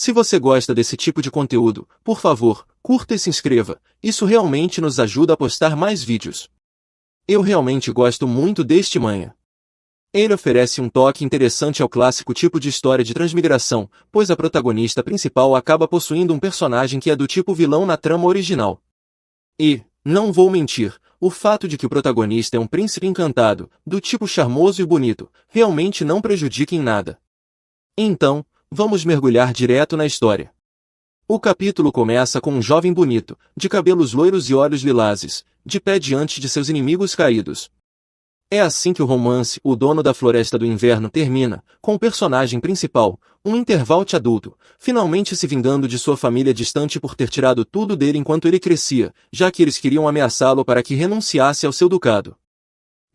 Se você gosta desse tipo de conteúdo, por favor, curta e se inscreva, isso realmente nos ajuda a postar mais vídeos. Eu realmente gosto muito deste manga. Ele oferece um toque interessante ao clássico tipo de história de transmigração, pois a protagonista principal acaba possuindo um personagem que é do tipo vilão na trama original. E, não vou mentir, o fato de que o protagonista é um príncipe encantado, do tipo charmoso e bonito, realmente não prejudica em nada. Então, vamos mergulhar direto na história. O capítulo começa com um jovem bonito, de cabelos loiros e olhos lilazes, de pé diante de seus inimigos caídos. É assim que o romance O Dono da Floresta do Inverno termina, com o personagem principal, um Intervalt adulto, finalmente se vingando de sua família distante por ter tirado tudo dele enquanto ele crescia, já que eles queriam ameaçá-lo para que renunciasse ao seu ducado.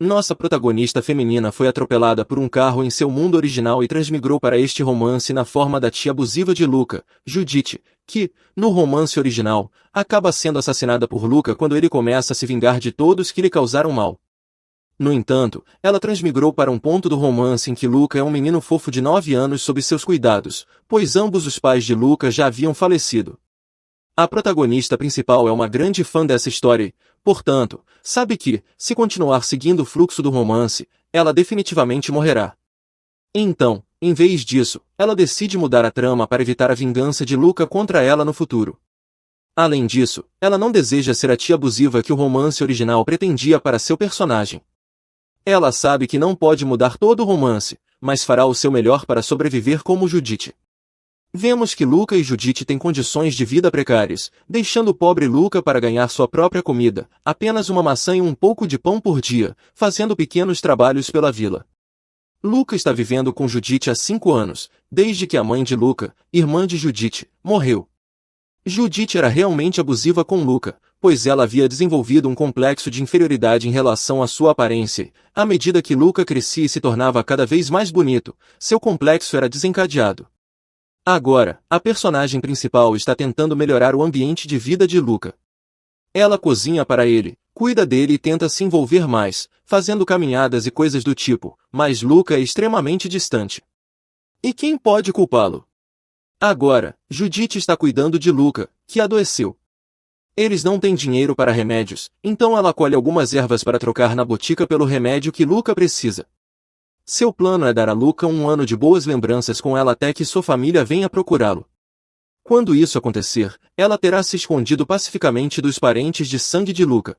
Nossa protagonista feminina foi atropelada por um carro em seu mundo original e transmigrou para este romance na forma da tia abusiva de Luca, Judith, que, no romance original, acaba sendo assassinada por Luca quando ele começa a se vingar de todos que lhe causaram mal. No entanto, ela transmigrou para um ponto do romance em que Luca é um menino fofo de 9 anos sob seus cuidados, pois ambos os pais de Luca já haviam falecido. A protagonista principal é uma grande fã dessa história e, portanto, sabe que, se continuar seguindo o fluxo do romance, ela definitivamente morrerá. Então, em vez disso, ela decide mudar a trama para evitar a vingança de Luca contra ela no futuro. Além disso, ela não deseja ser a tia abusiva que o romance original pretendia para seu personagem. Ela sabe que não pode mudar todo o romance, mas fará o seu melhor para sobreviver como Judith. Vemos que Luca e Judith têm condições de vida precárias, deixando o pobre Luca para ganhar sua própria comida, apenas uma maçã e um pouco de pão por dia, fazendo pequenos trabalhos pela vila. Luca está vivendo com Judith há 5 anos, desde que a mãe de Luca, irmã de Judith, morreu. Judith era realmente abusiva com Luca, pois ela havia desenvolvido um complexo de inferioridade em relação à sua aparência, e, à medida que Luca crescia e se tornava cada vez mais bonito, seu complexo era desencadeado. Agora, a personagem principal está tentando melhorar o ambiente de vida de Luca. Ela cozinha para ele, cuida dele e tenta se envolver mais, fazendo caminhadas e coisas do tipo, mas Luca é extremamente distante. E quem pode culpá-lo? Agora, Judith está cuidando de Luca, que adoeceu. Eles não têm dinheiro para remédios, então ela colhe algumas ervas para trocar na botica pelo remédio que Luca precisa. Seu plano é dar a Luca um ano de boas lembranças com ela até que sua família venha procurá-lo. Quando isso acontecer, ela terá se escondido pacificamente dos parentes de sangue de Luca.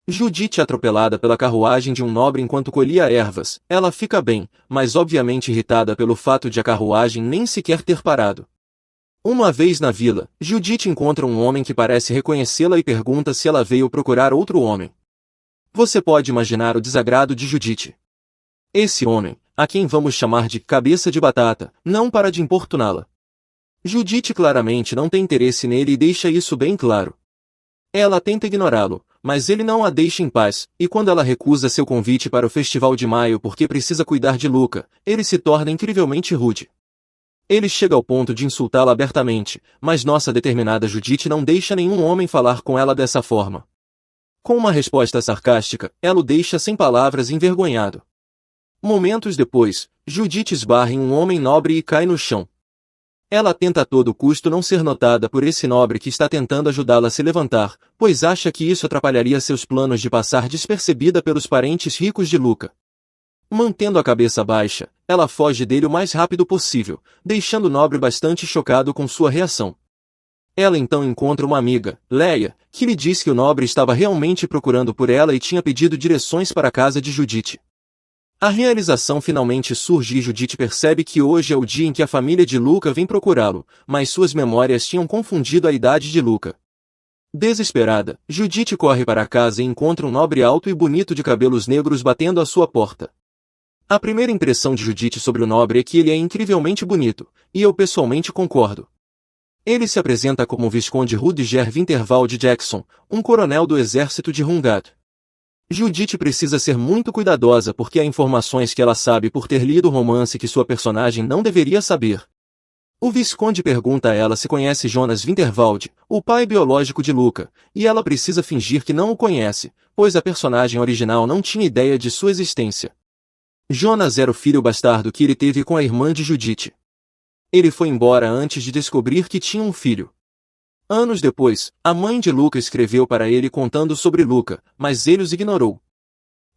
Judith é atropelada pela carruagem de um nobre enquanto colhia ervas. Ela fica bem, mas obviamente irritada pelo fato de a carruagem nem sequer ter parado. Uma vez na vila, Judith encontra um homem que parece reconhecê-la e pergunta se ela veio procurar outro homem. Você pode imaginar o desagrado de Judith. Esse homem, a quem vamos chamar de cabeça de batata, não para de importuná-la. Judith claramente não tem interesse nele e deixa isso bem claro. Ela tenta ignorá-lo, mas ele não a deixa em paz, e quando ela recusa seu convite para o festival de maio porque precisa cuidar de Luca, ele se torna incrivelmente rude. Ele chega ao ponto de insultá-la abertamente, mas nossa determinada Judith não deixa nenhum homem falar com ela dessa forma. Com uma resposta sarcástica, ela o deixa sem palavras envergonhado. Momentos depois, Judith esbarra em um homem nobre e cai no chão. Ela tenta a todo custo não ser notada por esse nobre que está tentando ajudá-la a se levantar, pois acha que isso atrapalharia seus planos de passar despercebida pelos parentes ricos de Luca. Mantendo a cabeça baixa, ela foge dele o mais rápido possível, deixando o nobre bastante chocado com sua reação. Ela então encontra uma amiga, Leia, que lhe diz que o nobre estava realmente procurando por ela e tinha pedido direções para a casa de Judith. A realização finalmente surge e Judith percebe que hoje é o dia em que a família de Luca vem procurá-lo, mas suas memórias tinham confundido a idade de Luca. Desesperada, Judith corre para casa e encontra um nobre alto e bonito de cabelos negros batendo à sua porta. A primeira impressão de Judith sobre o nobre é que ele é incrivelmente bonito, e eu pessoalmente concordo. Ele se apresenta como o Visconde Rudiger Winterwald Jackson, um coronel do exército de Hungat. Judith precisa ser muito cuidadosa porque há informações que ela sabe por ter lido o romance que sua personagem não deveria saber. O Visconde pergunta a ela se conhece Jonas Winterwald, o pai biológico de Luca, e ela precisa fingir que não o conhece, pois a personagem original não tinha ideia de sua existência. Jonas era o filho bastardo que ele teve com a irmã de Judith. Ele foi embora antes de descobrir que tinha um filho. Anos depois, a mãe de Luca escreveu para ele contando sobre Luca, mas ele os ignorou.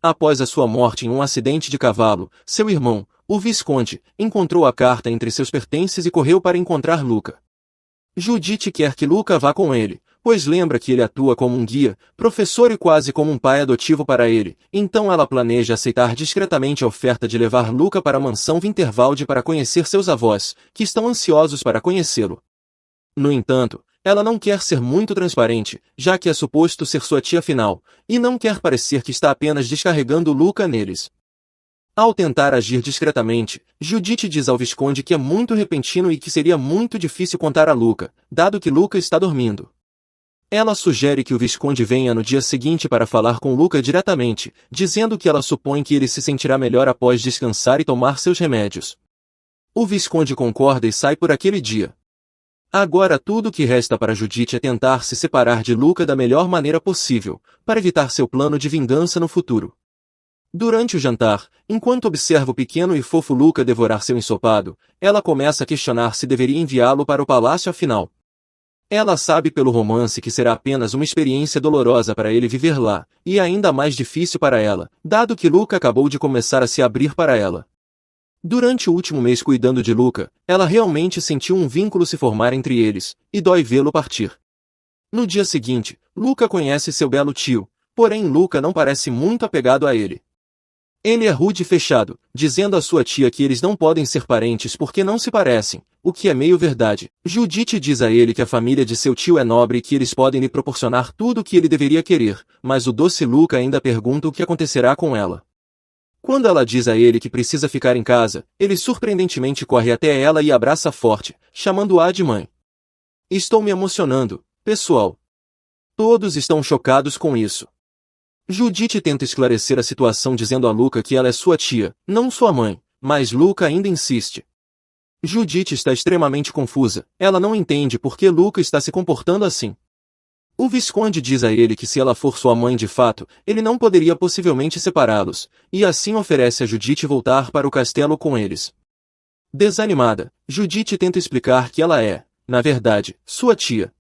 Após a sua morte em um acidente de cavalo, seu irmão, o Visconde, encontrou a carta entre seus pertences e correu para encontrar Luca. Judith quer que Luca vá com ele, pois lembra que ele atua como um guia, professor e quase como um pai adotivo para ele, então ela planeja aceitar discretamente a oferta de levar Luca para a mansão Winterwald para conhecer seus avós, que estão ansiosos para conhecê-lo. No entanto, ela não quer ser muito transparente, já que é suposto ser sua tia afinal, e não quer parecer que está apenas descarregando Luca neles. Ao tentar agir discretamente, Judith diz ao Visconde que é muito repentino e que seria muito difícil contar a Luca, dado que Luca está dormindo. Ela sugere que o Visconde venha no dia seguinte para falar com Luca diretamente, dizendo que ela supõe que ele se sentirá melhor após descansar e tomar seus remédios. O Visconde concorda e sai por aquele dia. Agora tudo o que resta para Judith é tentar se separar de Luca da melhor maneira possível, para evitar seu plano de vingança no futuro. Durante o jantar, enquanto observa o pequeno e fofo Luca devorar seu ensopado, ela começa a questionar se deveria enviá-lo para o palácio afinal. Ela sabe pelo romance que será apenas uma experiência dolorosa para ele viver lá, e ainda mais difícil para ela, dado que Luca acabou de começar a se abrir para ela. Durante o último mês cuidando de Luca, ela realmente sentiu um vínculo se formar entre eles, e dói vê-lo partir. No dia seguinte, Luca conhece seu belo tio, porém Luca não parece muito apegado a ele. Ele é rude e fechado, dizendo à sua tia que eles não podem ser parentes porque não se parecem, o que é meio verdade. Judith diz a ele que a família de seu tio é nobre e que eles podem lhe proporcionar tudo o que ele deveria querer, mas o doce Luca ainda pergunta o que acontecerá com ela. Quando ela diz a ele que precisa ficar em casa, ele surpreendentemente corre até ela e abraça forte, chamando-a de mãe. Estou me emocionando, pessoal. Todos estão chocados com isso. Judith tenta esclarecer a situação dizendo a Luca que ela é sua tia, não sua mãe, mas Luca ainda insiste. Judith está extremamente confusa, ela não entende por que Luca está se comportando assim. O Visconde diz a ele que se ela for sua mãe de fato, ele não poderia possivelmente separá-los, e assim oferece a Judith voltar para o castelo com eles. Desanimada, Judith tenta explicar que ela é, na verdade, sua tia.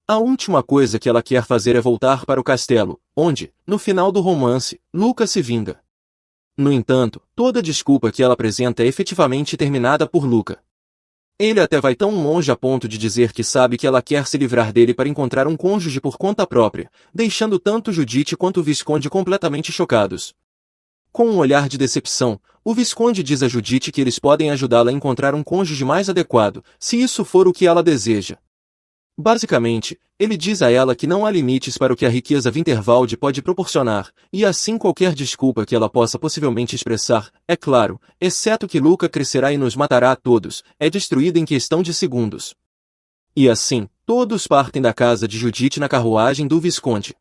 A última coisa que ela quer fazer é voltar para o castelo, onde, no final do romance, Luca se vinga. No entanto, toda desculpa que ela apresenta é efetivamente terminada por Luca. Ele até vai tão longe a ponto de dizer que sabe que ela quer se livrar dele para encontrar um cônjuge por conta própria, deixando tanto Judith quanto o Visconde completamente chocados. Com um olhar de decepção, o Visconde diz a Judith que eles podem ajudá-la a encontrar um cônjuge mais adequado, se isso for o que ela deseja. Basicamente, ele diz a ela que não há limites para o que a riqueza Winterwald pode proporcionar, e assim qualquer desculpa que ela possa possivelmente expressar, é claro, exceto que Luca crescerá e nos matará a todos, é destruída em questão de segundos. E assim, todos partem da casa de Judith na carruagem do Visconde.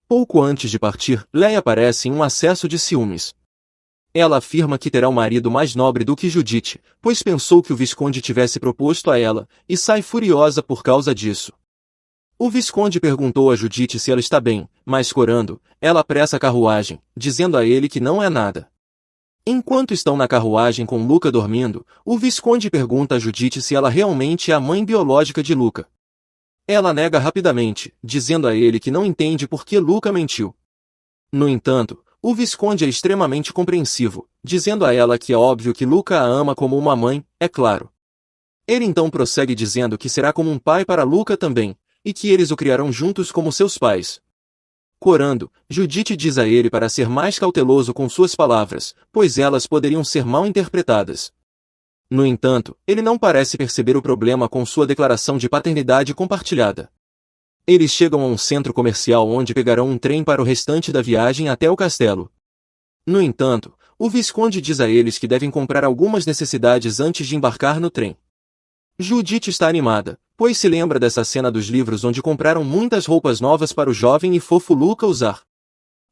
Pouco antes de partir, Leia aparece em um acesso de ciúmes. Ela afirma que terá um marido mais nobre do que Judith, pois pensou que o Visconde tivesse proposto a ela, e sai furiosa por causa disso. O Visconde perguntou a Judith se ela está bem, mas corando, ela apressa a carruagem, dizendo a ele que não é nada. Enquanto estão na carruagem com Luca dormindo, o Visconde pergunta a Judith se ela realmente é a mãe biológica de Luca. Ela nega rapidamente, dizendo a ele que não entende por que Luca mentiu. No entanto, o Visconde é extremamente compreensivo, dizendo a ela que é óbvio que Luca a ama como uma mãe, é claro. Ele então prossegue dizendo que será como um pai para Luca também, e que eles o criarão juntos como seus pais. Corando, Judith diz a ele para ser mais cauteloso com suas palavras, pois elas poderiam ser mal interpretadas. No entanto, ele não parece perceber o problema com sua declaração de paternidade compartilhada. Eles chegam a um centro comercial onde pegarão um trem para o restante da viagem até o castelo. No entanto, o Visconde diz a eles que devem comprar algumas necessidades antes de embarcar no trem. Judith está animada, pois se lembra dessa cena dos livros onde compraram muitas roupas novas para o jovem e fofo Luca usar.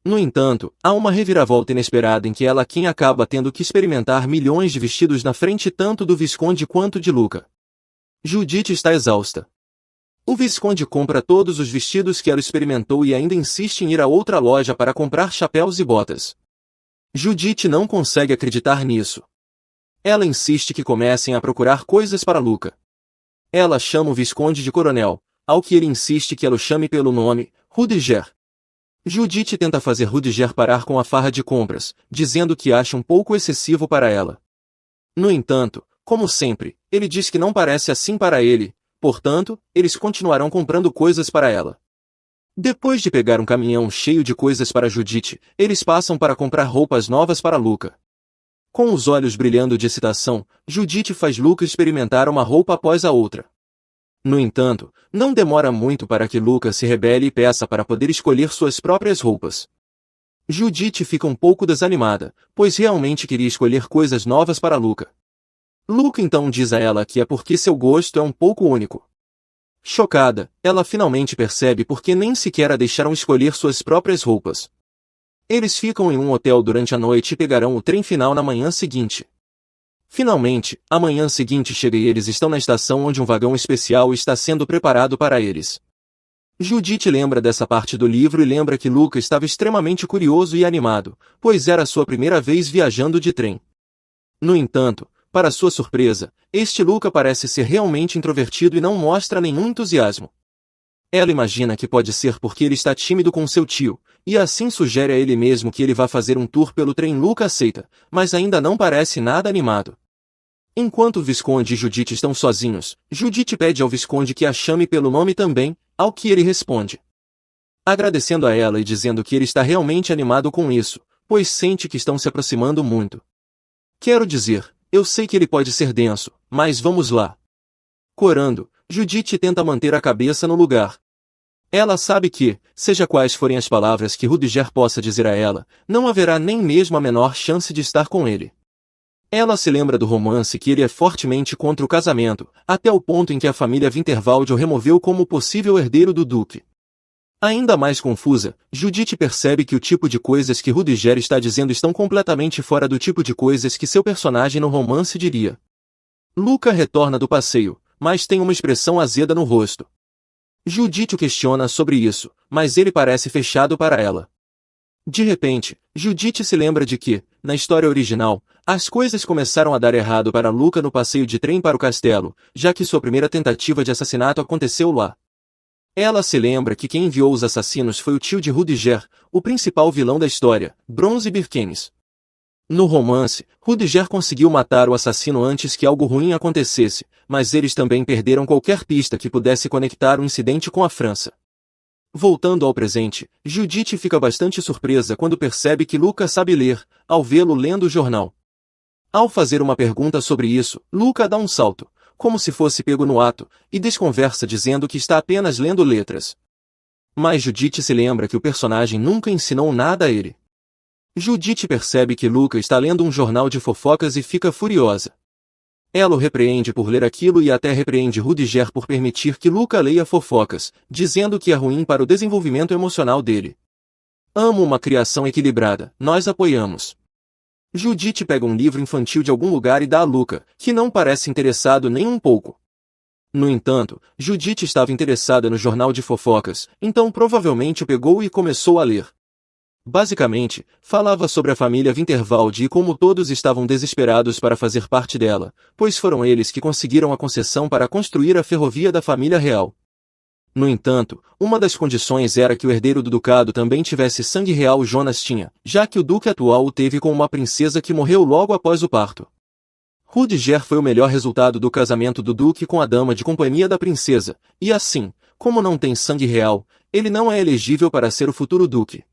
No entanto, há uma reviravolta inesperada em que ela quem acaba tendo que experimentar milhões de vestidos na frente tanto do Visconde quanto de Luca. Judith está exausta. O Visconde compra todos os vestidos que ela experimentou e ainda insiste em ir a outra loja para comprar chapéus e botas. Judith não consegue acreditar nisso. Ela insiste que comecem a procurar coisas para Luca. Ela chama o Visconde de Coronel, ao que ele insiste que ela o chame pelo nome, Rudiger. Judith tenta fazer Rudiger parar com a farra de compras, dizendo que acha um pouco excessivo para ela. No entanto, como sempre, ele diz que não parece assim para ele, portanto, eles continuarão comprando coisas para ela. Depois de pegar um caminhão cheio de coisas para Judith, eles passam para comprar roupas novas para Luca. Com os olhos brilhando de excitação, Judith faz Luca experimentar uma roupa após a outra. No entanto, não demora muito para que Luca se rebele e peça para poder escolher suas próprias roupas. Judith fica um pouco desanimada, pois realmente queria escolher coisas novas para Luca. Luca então diz a ela que é porque seu gosto é um pouco único. Chocada, ela finalmente percebe porque nem sequer a deixaram escolher suas próprias roupas. Eles ficam em um hotel durante a noite e pegarão o trem final na manhã seguinte. Finalmente, a manhã seguinte chega e eles estão na estação onde um vagão especial está sendo preparado para eles. Judith lembra dessa parte do livro e lembra que Luca estava extremamente curioso e animado, pois era sua primeira vez viajando de trem. No entanto, para sua surpresa, este Luca parece ser realmente introvertido e não mostra nenhum entusiasmo. Ela imagina que pode ser porque ele está tímido com seu tio, e assim sugere a ele mesmo que ele vá fazer um tour pelo trem. Luca aceita, mas ainda não parece nada animado. Enquanto o Visconde e Judith estão sozinhos, Judith pede ao Visconde que a chame pelo nome também, ao que ele responde. Agradecendo a ela e dizendo que ele está realmente animado com isso, pois sente que estão se aproximando muito. Quero dizer, eu sei que ele pode ser denso, mas vamos lá. Corando, Judith tenta manter a cabeça no lugar. Ela sabe que, seja quais forem as palavras que Rudiger possa dizer a ela, não haverá nem mesmo a menor chance de estar com ele. Ela se lembra do romance que ele é fortemente contra o casamento, até o ponto em que a família Winterwald o removeu como possível herdeiro do duque. Ainda mais confusa, Judith percebe que o tipo de coisas que Rudiger está dizendo estão completamente fora do tipo de coisas que seu personagem no romance diria. Luca retorna do passeio, mas tem uma expressão azeda no rosto. Judith o questiona sobre isso, mas ele parece fechado para ela. De repente, Judith se lembra de que, na história original, as coisas começaram a dar errado para Luca no passeio de trem para o castelo, já que sua primeira tentativa de assassinato aconteceu lá. Ela se lembra que quem enviou os assassinos foi o tio de Rudiger, o principal vilão da história, Bronze Birkenes. No romance, Rudiger conseguiu matar o assassino antes que algo ruim acontecesse, mas eles também perderam qualquer pista que pudesse conectar o incidente com a França. Voltando ao presente, Judith fica bastante surpresa quando percebe que Luca sabe ler, ao vê-lo lendo o jornal. Ao fazer uma pergunta sobre isso, Luca dá um salto, como se fosse pego no ato, e desconversa dizendo que está apenas lendo letras. Mas Judith se lembra que o personagem nunca ensinou nada a ele. Judith percebe que Luca está lendo um jornal de fofocas e fica furiosa. Ela o repreende por ler aquilo e até repreende Rudiger por permitir que Luca leia fofocas, dizendo que é ruim para o desenvolvimento emocional dele. Amo uma criação equilibrada, nós apoiamos. Judith pega um livro infantil de algum lugar e dá a Luca, que não parece interessado nem um pouco. No entanto, Judith estava interessada no jornal de fofocas, então provavelmente o pegou e começou a ler. Basicamente, falava sobre a família Winterwald e como todos estavam desesperados para fazer parte dela, pois foram eles que conseguiram a concessão para construir a ferrovia da família real. No entanto, uma das condições era que o herdeiro do ducado também tivesse sangue real. Jonas tinha, já que o duque atual o teve com uma princesa que morreu logo após o parto. Rudiger foi o melhor resultado do casamento do duque com a dama de companhia da princesa, e assim, como não tem sangue real, ele não é elegível para ser o futuro duque.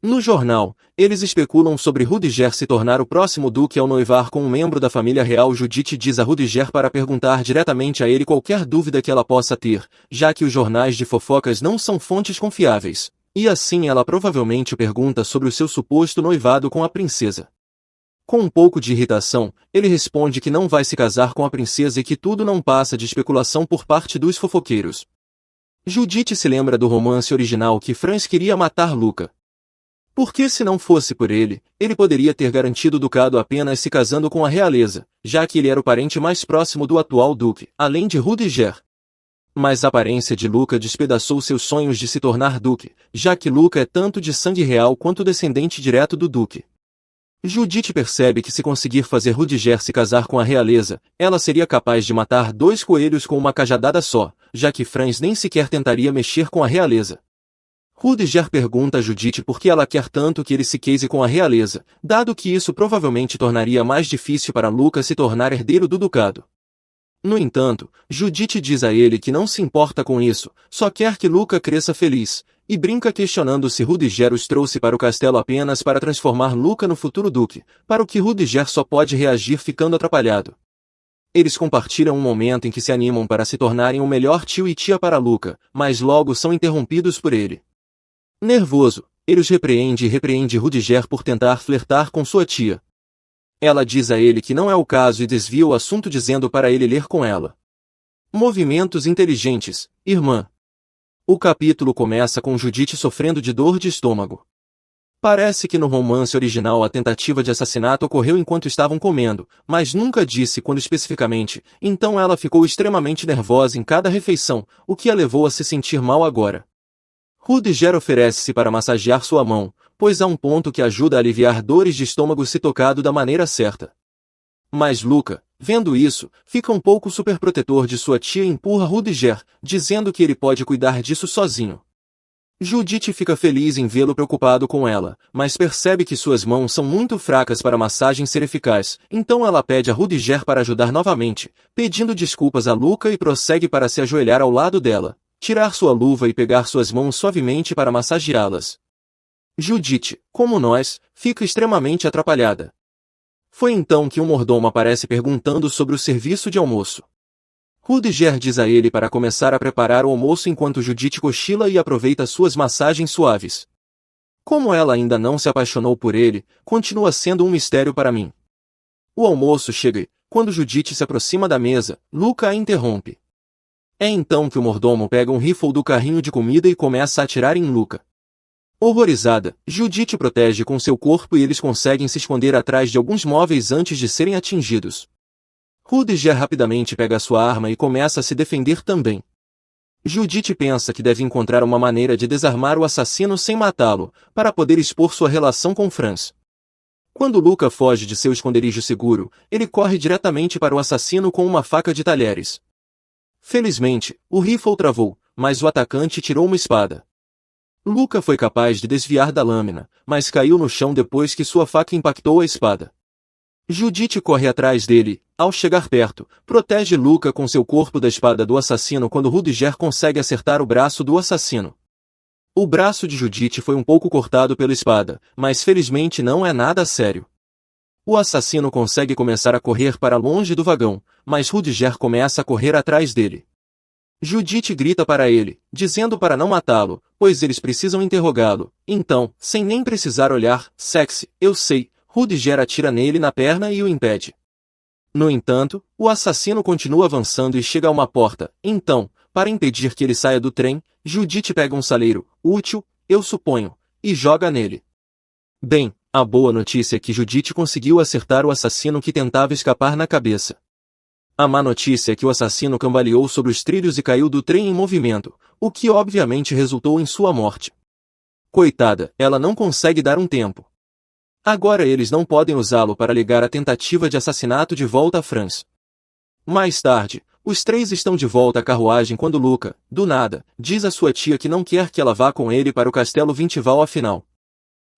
No jornal, eles especulam sobre Rudiger se tornar o próximo duque ao noivar com um membro da família real. Judith diz a Rudiger para perguntar diretamente a ele qualquer dúvida que ela possa ter, já que os jornais de fofocas não são fontes confiáveis, e assim ela provavelmente pergunta sobre o seu suposto noivado com a princesa. Com um pouco de irritação, ele responde que não vai se casar com a princesa e que tudo não passa de especulação por parte dos fofoqueiros. Judith se lembra do romance original que Franz queria matar Luca. Porque se não fosse por ele, ele poderia ter garantido o ducado apenas se casando com a realeza, já que ele era o parente mais próximo do atual duque, além de Rudiger. Mas a aparência de Luca despedaçou seus sonhos de se tornar duque, já que Luca é tanto de sangue real quanto descendente direto do duque. Judith percebe que se conseguir fazer Rudiger se casar com a realeza, ela seria capaz de matar 2 coelhos com uma cajadada só, já que Franz nem sequer tentaria mexer com a realeza. Rudiger pergunta a Judith por que ela quer tanto que ele se case com a realeza, dado que isso provavelmente tornaria mais difícil para Luca se tornar herdeiro do ducado. No entanto, Judith diz a ele que não se importa com isso, só quer que Luca cresça feliz, e brinca questionando se Rudiger os trouxe para o castelo apenas para transformar Luca no futuro duque, para o que Rudiger só pode reagir ficando atrapalhado. Eles compartilham um momento em que se animam para se tornarem o melhor tio e tia para Luca, mas logo são interrompidos por ele. Nervoso, ele os repreende e repreende Rudiger por tentar flertar com sua tia. Ela diz a ele que não é o caso e desvia o assunto dizendo para ele ler com ela. Movimentos inteligentes, irmã. O capítulo começa com Judith sofrendo de dor de estômago. Parece que no romance original a tentativa de assassinato ocorreu enquanto estavam comendo, mas nunca disse quando especificamente, então ela ficou extremamente nervosa em cada refeição, o que a levou a se sentir mal agora. Rudiger oferece-se para massagear sua mão, pois há um ponto que ajuda a aliviar dores de estômago se tocado da maneira certa. Mas Luca, vendo isso, fica um pouco superprotetor de sua tia e empurra Rudiger, dizendo que ele pode cuidar disso sozinho. Judith fica feliz em vê-lo preocupado com ela, mas percebe que suas mãos são muito fracas para a massagem ser eficaz, então ela pede a Rudiger para ajudar novamente, pedindo desculpas a Luca e prossegue para se ajoelhar ao lado dela, tirar sua luva e pegar suas mãos suavemente para massageá-las. Judith, como nós, fica extremamente atrapalhada. Foi então que um mordomo aparece perguntando sobre o serviço de almoço. Rudiger diz a ele para começar a preparar o almoço enquanto Judith cochila e aproveita suas massagens suaves. Como ela ainda não se apaixonou por ele, continua sendo um mistério para mim. O almoço chega e, quando Judith se aproxima da mesa, Luca a interrompe. É então que o mordomo pega um rifle do carrinho de comida e começa a atirar em Luca. Horrorizada, Judith protege com seu corpo e eles conseguem se esconder atrás de alguns móveis antes de serem atingidos. Rudiger rapidamente pega sua arma e começa a se defender também. Judith pensa que deve encontrar uma maneira de desarmar o assassino sem matá-lo, para poder expor sua relação com Franz. Quando Luca foge de seu esconderijo seguro, ele corre diretamente para o assassino com uma faca de talheres. Felizmente, o rifle travou, mas o atacante tirou uma espada. Luca foi capaz de desviar da lâmina, mas caiu no chão depois que sua faca impactou a espada. Judith corre atrás dele, ao chegar perto, protege Luca com seu corpo da espada do assassino quando Rudiger consegue acertar o braço do assassino. O braço de Judith foi um pouco cortado pela espada, mas felizmente não é nada sério. O assassino consegue começar a correr para longe do vagão, mas Rudiger começa a correr atrás dele. Judith grita para ele, dizendo para não matá-lo, pois eles precisam interrogá-lo. Então, sem nem precisar olhar, sexy, eu sei, Rudiger atira nele na perna e o impede. No entanto, o assassino continua avançando e chega a uma porta. Então, para impedir que ele saia do trem, Judith pega um saleiro, útil, eu suponho, e joga nele. Bem, a boa notícia é que Judith conseguiu acertar o assassino que tentava escapar na cabeça. A má notícia é que o assassino cambaleou sobre os trilhos e caiu do trem em movimento, o que obviamente resultou em sua morte. Coitada, ela não consegue dar um tempo. Agora eles não podem usá-lo para ligar a tentativa de assassinato de volta a Franz. Mais tarde, os três estão de volta à carruagem quando Luca, do nada, diz à sua tia que não quer que ela vá com ele para o castelo Vintival afinal.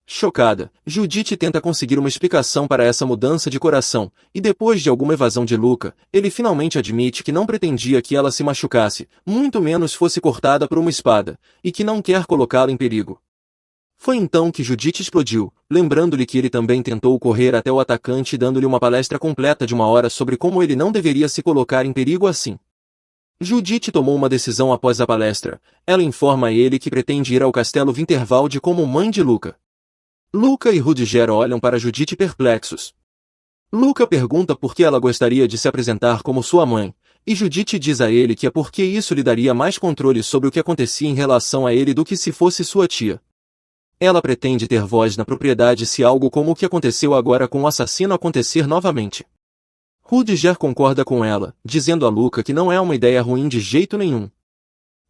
Chocada, Judith tenta conseguir uma explicação para essa mudança de coração, e depois de alguma evasão de Luca, ele finalmente admite que não pretendia que ela se machucasse, muito menos fosse cortada por uma espada, e que não quer colocá-la em perigo. Foi então que Judith explodiu, lembrando-lhe que ele também tentou correr até o atacante dando-lhe uma palestra completa de 1 hora sobre como ele não deveria se colocar em perigo assim. Judith tomou uma decisão após a palestra, ela informa a ele que pretende ir ao castelo Winterwald como mãe de Luca. Luca e Rudiger olham para Judith perplexos. Luca pergunta por que ela gostaria de se apresentar como sua mãe, e Judith diz a ele que é porque isso lhe daria mais controle sobre o que acontecia em relação a ele do que se fosse sua tia. Ela pretende ter voz na propriedade se algo como o que aconteceu agora com o assassino acontecer novamente. Rudiger concorda com ela, dizendo a Luca que não é uma ideia ruim de jeito nenhum.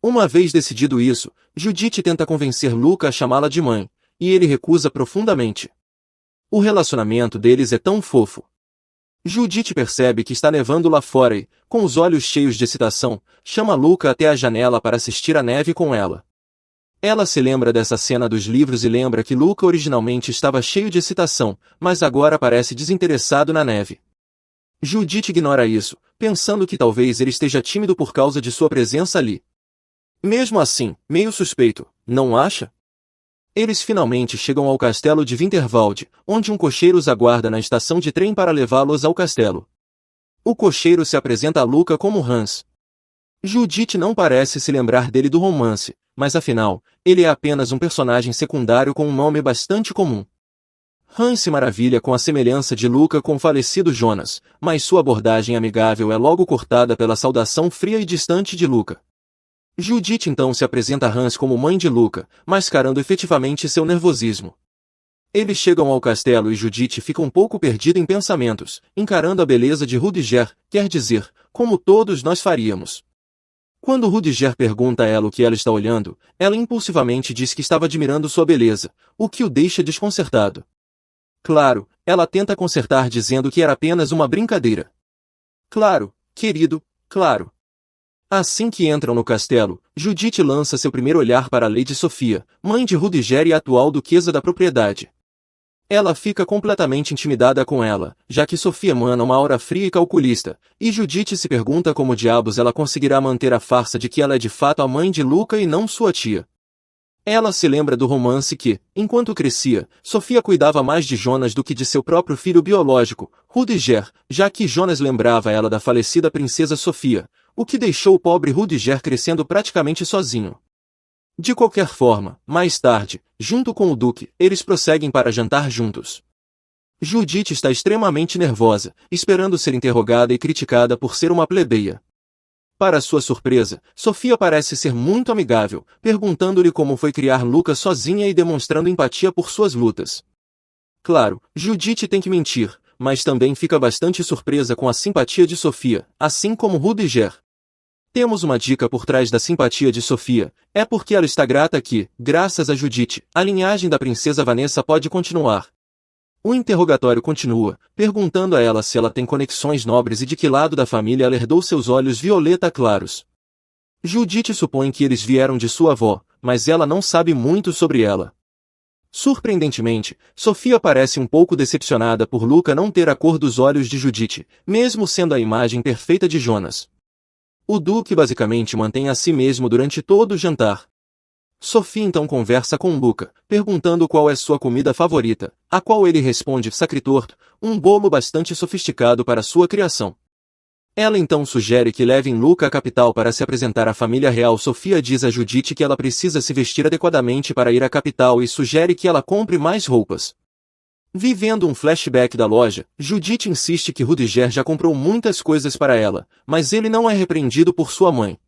Uma vez decidido isso, Judith tenta convencer Luca a chamá-la de mãe, e ele recusa profundamente. O relacionamento deles é tão fofo. Judith percebe que está nevando lá fora e, com os olhos cheios de excitação, chama Luca até a janela para assistir à neve com ela. Ela se lembra dessa cena dos livros e lembra que Luca originalmente estava cheio de excitação, mas agora parece desinteressado na neve. Judith ignora isso, pensando que talvez ele esteja tímido por causa de sua presença ali. Mesmo assim, meio suspeito, não acha? Eles finalmente chegam ao castelo de Winterwald, onde um cocheiro os aguarda na estação de trem para levá-los ao castelo. O cocheiro se apresenta a Luca como Hans. Judith não parece se lembrar dele do romance, mas afinal, ele é apenas um personagem secundário com um nome bastante comum. Hans se maravilha com a semelhança de Luca com o falecido Jonas, mas sua abordagem amigável é logo cortada pela saudação fria e distante de Luca. Judith então se apresenta a Hans como mãe de Luca, mascarando efetivamente seu nervosismo. Eles chegam ao castelo e Judith fica um pouco perdida em pensamentos, encarando a beleza de Rudiger, quer dizer, como todos nós faríamos. Quando Rudiger pergunta a ela o que ela está olhando, ela impulsivamente diz que estava admirando sua beleza, o que o deixa desconcertado. Claro, ela tenta consertar dizendo que era apenas uma brincadeira. Claro, querido, claro. Assim que entram no castelo, Judith lança seu primeiro olhar para Lady Sofia, mãe de Rudiger e atual duquesa da propriedade. Ela fica completamente intimidada com ela, já que Sofia emana uma aura fria e calculista, e Judith se pergunta como diabos ela conseguirá manter a farsa de que ela é de fato a mãe de Luca e não sua tia. Ela se lembra do romance que, enquanto crescia, Sofia cuidava mais de Jonas do que de seu próprio filho biológico, Rudiger, já que Jonas lembrava ela da falecida princesa Sofia, o que deixou o pobre Rudiger crescendo praticamente sozinho. De qualquer forma, mais tarde, junto com o Duque, eles prosseguem para jantar juntos. Judith está extremamente nervosa, esperando ser interrogada e criticada por ser uma plebeia. Para sua surpresa, Sofia parece ser muito amigável, perguntando-lhe como foi criar Luca sozinha e demonstrando empatia por suas lutas. Claro, Judith tem que mentir, mas também fica bastante surpresa com a simpatia de Sofia, assim como Rudiger. Temos uma dica por trás da simpatia de Sofia, é porque ela está grata que, graças a Judith, a linhagem da princesa Vanessa pode continuar. O interrogatório continua, perguntando a ela se ela tem conexões nobres e de que lado da família ela herdou seus olhos violeta claros. Judith supõe que eles vieram de sua avó, mas ela não sabe muito sobre ela. Surpreendentemente, Sofia parece um pouco decepcionada por Luca não ter a cor dos olhos de Judith, mesmo sendo a imagem perfeita de Jonas. O Duque basicamente mantém a si mesmo durante todo o jantar. Sofia então conversa com Luca, perguntando qual é sua comida favorita, a qual ele responde sacritorto, um bolo bastante sofisticado para sua criação. Ela então sugere que levem Luca à capital para se apresentar à família real. Sofia diz a Judith que ela precisa se vestir adequadamente para ir à capital e sugere que ela compre mais roupas. Vivendo um flashback da loja, Judith insiste que Rudiger já comprou muitas coisas para ela, mas ele não é repreendido por sua mãe.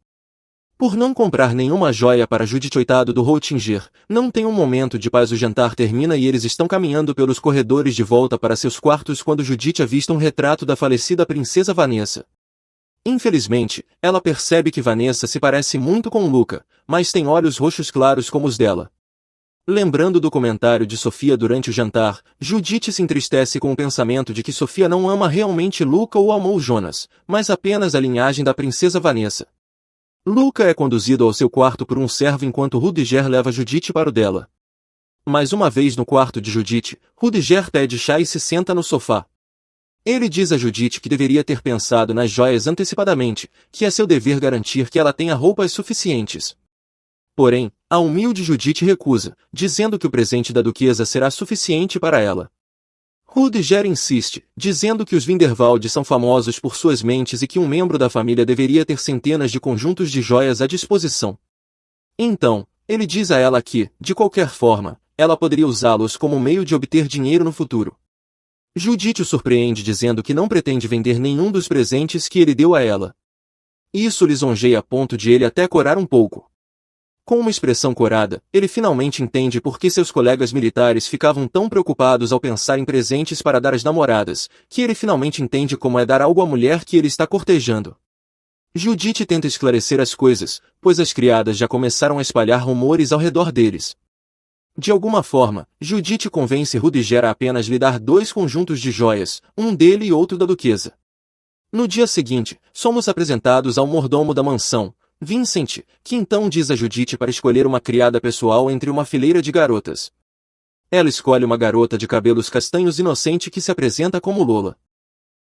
Por não comprar nenhuma joia para Judith, coitado do Roettinger, não tem um momento de paz. O jantar termina e eles estão caminhando pelos corredores de volta para seus quartos quando Judith avista um retrato da falecida princesa Vanessa. Infelizmente, ela percebe que Vanessa se parece muito com Luca, mas tem olhos roxos claros como os dela. Lembrando do comentário de Sofia durante o jantar, Judith se entristece com o pensamento de que Sofia não ama realmente Luca ou amou Jonas, mas apenas a linhagem da princesa Vanessa. Luca é conduzido ao seu quarto por um servo enquanto Rudiger leva Judith para o dela. Mais uma vez no quarto de Judith, Rudiger pede chá e se senta no sofá. Ele diz a Judith que deveria ter pensado nas joias antecipadamente, que é seu dever garantir que ela tenha roupas suficientes. Porém, a humilde Judith recusa, dizendo que o presente da duquesa será suficiente para ela. Rudiger insiste, dizendo que os Winterwald são famosos por suas mentes e que um membro da família deveria ter centenas de conjuntos de joias à disposição. Então, ele diz a ela que, de qualquer forma, ela poderia usá-los como meio de obter dinheiro no futuro. Judith o surpreende dizendo que não pretende vender nenhum dos presentes que ele deu a ela. Isso lisonjeia a ponto de ele até corar um pouco. Com uma expressão corada, ele finalmente entende por que seus colegas militares ficavam tão preocupados ao pensar em presentes para dar às namoradas, que ele finalmente entende como é dar algo à mulher que ele está cortejando. Judith tenta esclarecer as coisas, pois as criadas já começaram a espalhar rumores ao redor deles. De alguma forma, Judith convence Rudiger a apenas lhe dar 2 conjuntos de joias, um dele e outro da duquesa. No dia seguinte, somos apresentados ao mordomo da mansão, Vincent, que então diz a Judith para escolher uma criada pessoal entre uma fileira de garotas. Ela escolhe uma garota de cabelos castanhos inocente que se apresenta como Lola.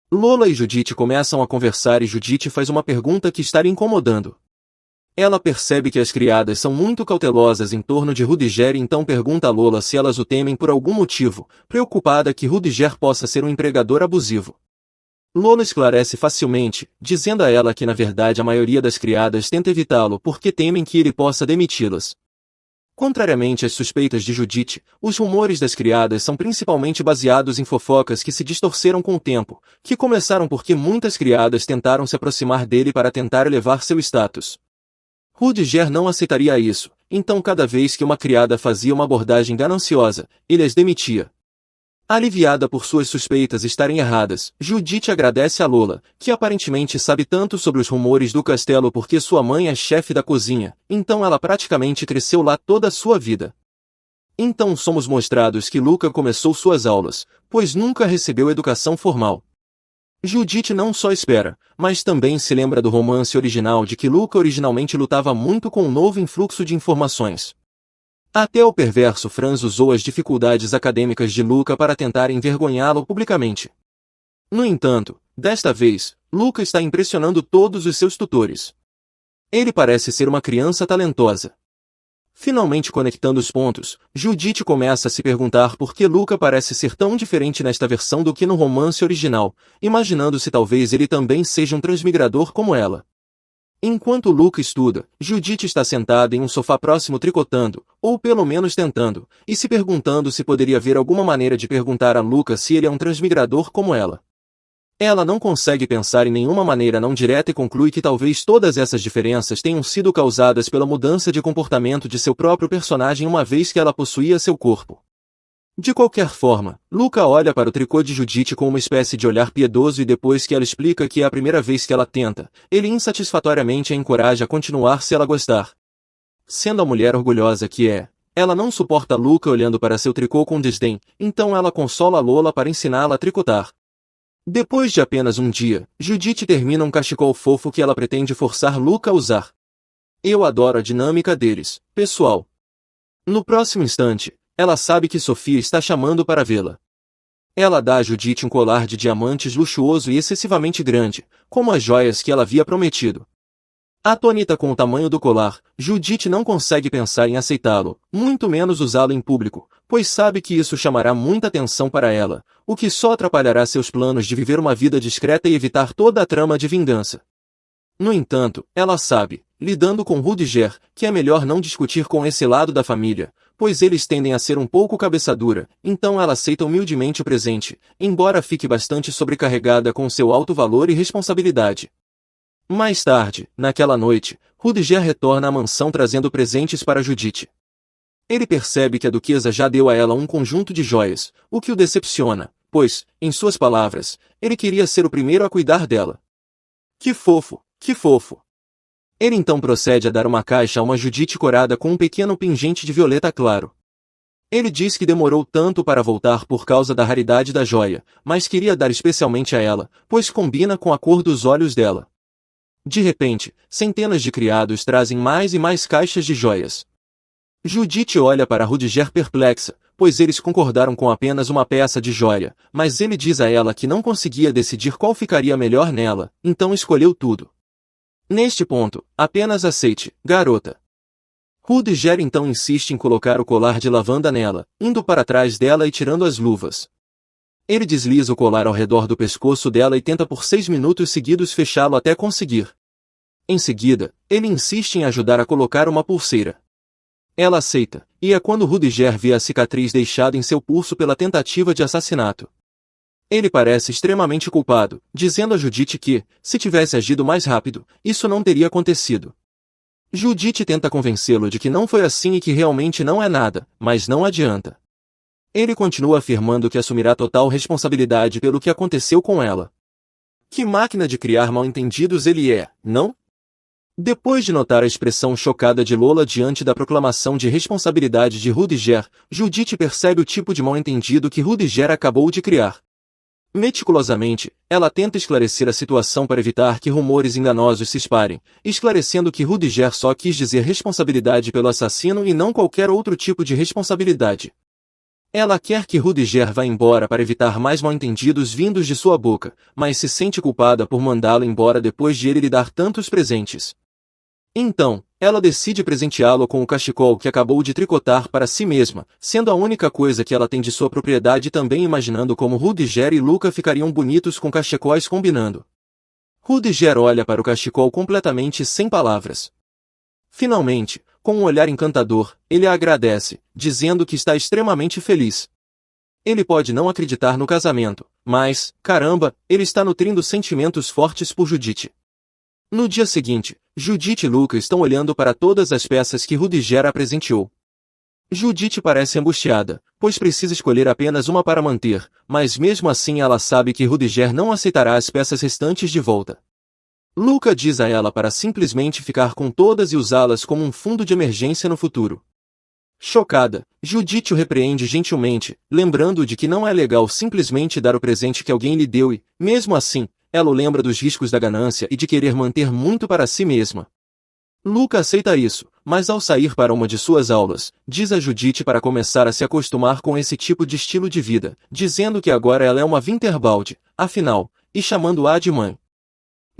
Lola e Judith começam a conversar e Judith faz uma pergunta que está lhe incomodando. Ela percebe que as criadas são muito cautelosas em torno de Rudiger e então pergunta a Lola se elas o temem por algum motivo, preocupada que Rudiger possa ser um empregador abusivo. Lola esclarece facilmente, dizendo a ela que na verdade a maioria das criadas tenta evitá-lo porque temem que ele possa demiti-las. Contrariamente às suspeitas de Judith, os rumores das criadas são principalmente baseados em fofocas que se distorceram com o tempo, que começaram porque muitas criadas tentaram se aproximar dele para tentar elevar seu status. Rudiger não aceitaria isso, então cada vez que uma criada fazia uma abordagem gananciosa, ele as demitia. Aliviada por suas suspeitas estarem erradas, Judith agradece a Lola, que aparentemente sabe tanto sobre os rumores do castelo porque sua mãe é chefe da cozinha, então ela praticamente cresceu lá toda a sua vida. Então somos mostrados que Luca começou suas aulas, pois nunca recebeu educação formal. Judith não só espera, mas também se lembra do romance original de que Luca originalmente lutava muito com o novo influxo de informações. Até o perverso Franz usou as dificuldades acadêmicas de Luca para tentar envergonhá-lo publicamente. No entanto, desta vez, Luca está impressionando todos os seus tutores. Ele parece ser uma criança talentosa. Finalmente conectando os pontos, Judith começa a se perguntar por que Luca parece ser tão diferente nesta versão do que no romance original, imaginando se talvez ele também seja um transmigrador como ela. Enquanto Luca estuda, Judith está sentada em um sofá próximo tricotando, ou pelo menos tentando, e se perguntando se poderia haver alguma maneira de perguntar a Luca se ele é um transmigrador como ela. Ela não consegue pensar em nenhuma maneira não direta e conclui que talvez todas essas diferenças tenham sido causadas pela mudança de comportamento de seu próprio personagem uma vez que ela possuía seu corpo. De qualquer forma, Luca olha para o tricô de Judith com uma espécie de olhar piedoso e depois que ela explica que é a primeira vez que ela tenta, ele insatisfatoriamente a encoraja a continuar se ela gostar. Sendo a mulher orgulhosa que é, ela não suporta Luca olhando para seu tricô com desdém, então ela consola Lola para ensiná-la a tricotar. Depois de apenas um dia, Judith termina um cachecol fofo que ela pretende forçar Luca a usar. Eu adoro a dinâmica deles, pessoal. No próximo instante, ela sabe que Sofia está chamando para vê-la. Ela dá a Judith um colar de diamantes luxuoso e excessivamente grande, como as joias que ela havia prometido. Atônita com o tamanho do colar, Judith não consegue pensar em aceitá-lo, muito menos usá-lo em público, pois sabe que isso chamará muita atenção para ela, o que só atrapalhará seus planos de viver uma vida discreta e evitar toda a trama de vingança. No entanto, ela sabe, lidando com Rudiger, que é melhor não discutir com esse lado da família, pois eles tendem a ser um pouco cabeça dura, então ela aceita humildemente o presente, embora fique bastante sobrecarregada com seu alto valor e responsabilidade. Mais tarde, naquela noite, Rudiger retorna à mansão trazendo presentes para Judith. Ele percebe que a duquesa já deu a ela um conjunto de joias, o que o decepciona, pois, em suas palavras, ele queria ser o primeiro a cuidar dela. Que fofo, que fofo! Ele então procede a dar uma caixa a uma Judith corada com um pequeno pingente de violeta claro. Ele diz que demorou tanto para voltar por causa da raridade da joia, mas queria dar especialmente a ela, pois combina com a cor dos olhos dela. De repente, centenas de criados trazem mais e mais caixas de joias. Judith olha para Rudiger perplexa, pois eles concordaram com apenas uma peça de joia, mas ele diz a ela que não conseguia decidir qual ficaria melhor nela, então escolheu tudo. Neste ponto, apenas aceite, garota. Rudiger então insiste em colocar o colar de lavanda nela, indo para trás dela e tirando as luvas. Ele desliza o colar ao redor do pescoço dela e tenta por 6 minutos seguidos fechá-lo até conseguir. Em seguida, ele insiste em ajudar a colocar uma pulseira. Ela aceita, e é quando Rudiger vê a cicatriz deixada em seu pulso pela tentativa de assassinato. Ele parece extremamente culpado, dizendo a Judith que, se tivesse agido mais rápido, isso não teria acontecido. Judith tenta convencê-lo de que não foi assim e que realmente não é nada, mas não adianta. Ele continua afirmando que assumirá total responsabilidade pelo que aconteceu com ela. Que máquina de criar mal-entendidos ele é, não? Depois de notar a expressão chocada de Lola diante da proclamação de responsabilidade de Rudiger, Judith percebe o tipo de mal-entendido que Rudiger acabou de criar. Meticulosamente, ela tenta esclarecer a situação para evitar que rumores enganosos se espalhem, esclarecendo que Rudiger só quis dizer responsabilidade pelo assassino e não qualquer outro tipo de responsabilidade. Ela quer que Rudiger vá embora para evitar mais mal-entendidos vindos de sua boca, mas se sente culpada por mandá-lo embora depois de ele lhe dar tantos presentes. Então, ela decide presenteá-lo com o cachecol que acabou de tricotar para si mesma, sendo a única coisa que ela tem de sua propriedade, e também imaginando como Rudiger e Luca ficariam bonitos com cachecóis combinando. Rudiger olha para o cachecol completamente sem palavras. Finalmente, com um olhar encantador, ele a agradece, dizendo que está extremamente feliz. Ele pode não acreditar no casamento, mas, caramba, ele está nutrindo sentimentos fortes por Judith. No dia seguinte, Judith e Luca estão olhando para todas as peças que Rudiger apresenteou. Judith parece angustiada, pois precisa escolher apenas uma para manter, mas mesmo assim ela sabe que Rudiger não aceitará as peças restantes de volta. Luca diz a ela para simplesmente ficar com todas e usá-las como um fundo de emergência no futuro. Chocada, Judith o repreende gentilmente, lembrando-o de que não é legal simplesmente dar o presente que alguém lhe deu e, mesmo assim, ela o lembra dos riscos da ganância e de querer manter muito para si mesma. Luca aceita isso, mas ao sair para uma de suas aulas, diz a Judith para começar a se acostumar com esse tipo de estilo de vida, dizendo que agora ela é uma Winterbald, afinal, e chamando-a de mãe.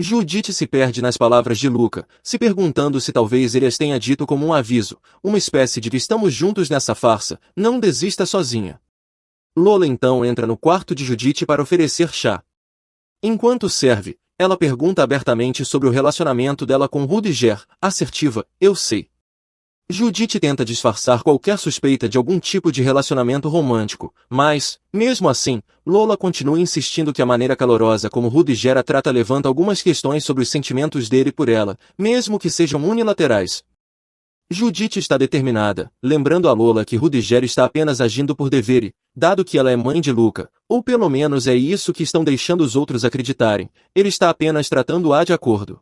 Judith se perde nas palavras de Luca, se perguntando se talvez ele as tenha dito como um aviso, uma espécie de que estamos juntos nessa farsa, não desista sozinha. Lola então entra no quarto de Judith para oferecer chá. Enquanto serve, ela pergunta abertamente sobre o relacionamento dela com Rudiger, assertiva, eu sei. Judith tenta disfarçar qualquer suspeita de algum tipo de relacionamento romântico, mas, mesmo assim, Lola continua insistindo que a maneira calorosa como Rudiger a trata levanta algumas questões sobre os sentimentos dele por ela, mesmo que sejam unilaterais. Judith está determinada, lembrando a Lola que Rudiger está apenas agindo por dever e, dado que ela é mãe de Luca, ou pelo menos é isso que estão deixando os outros acreditarem, ele está apenas tratando-a de acordo.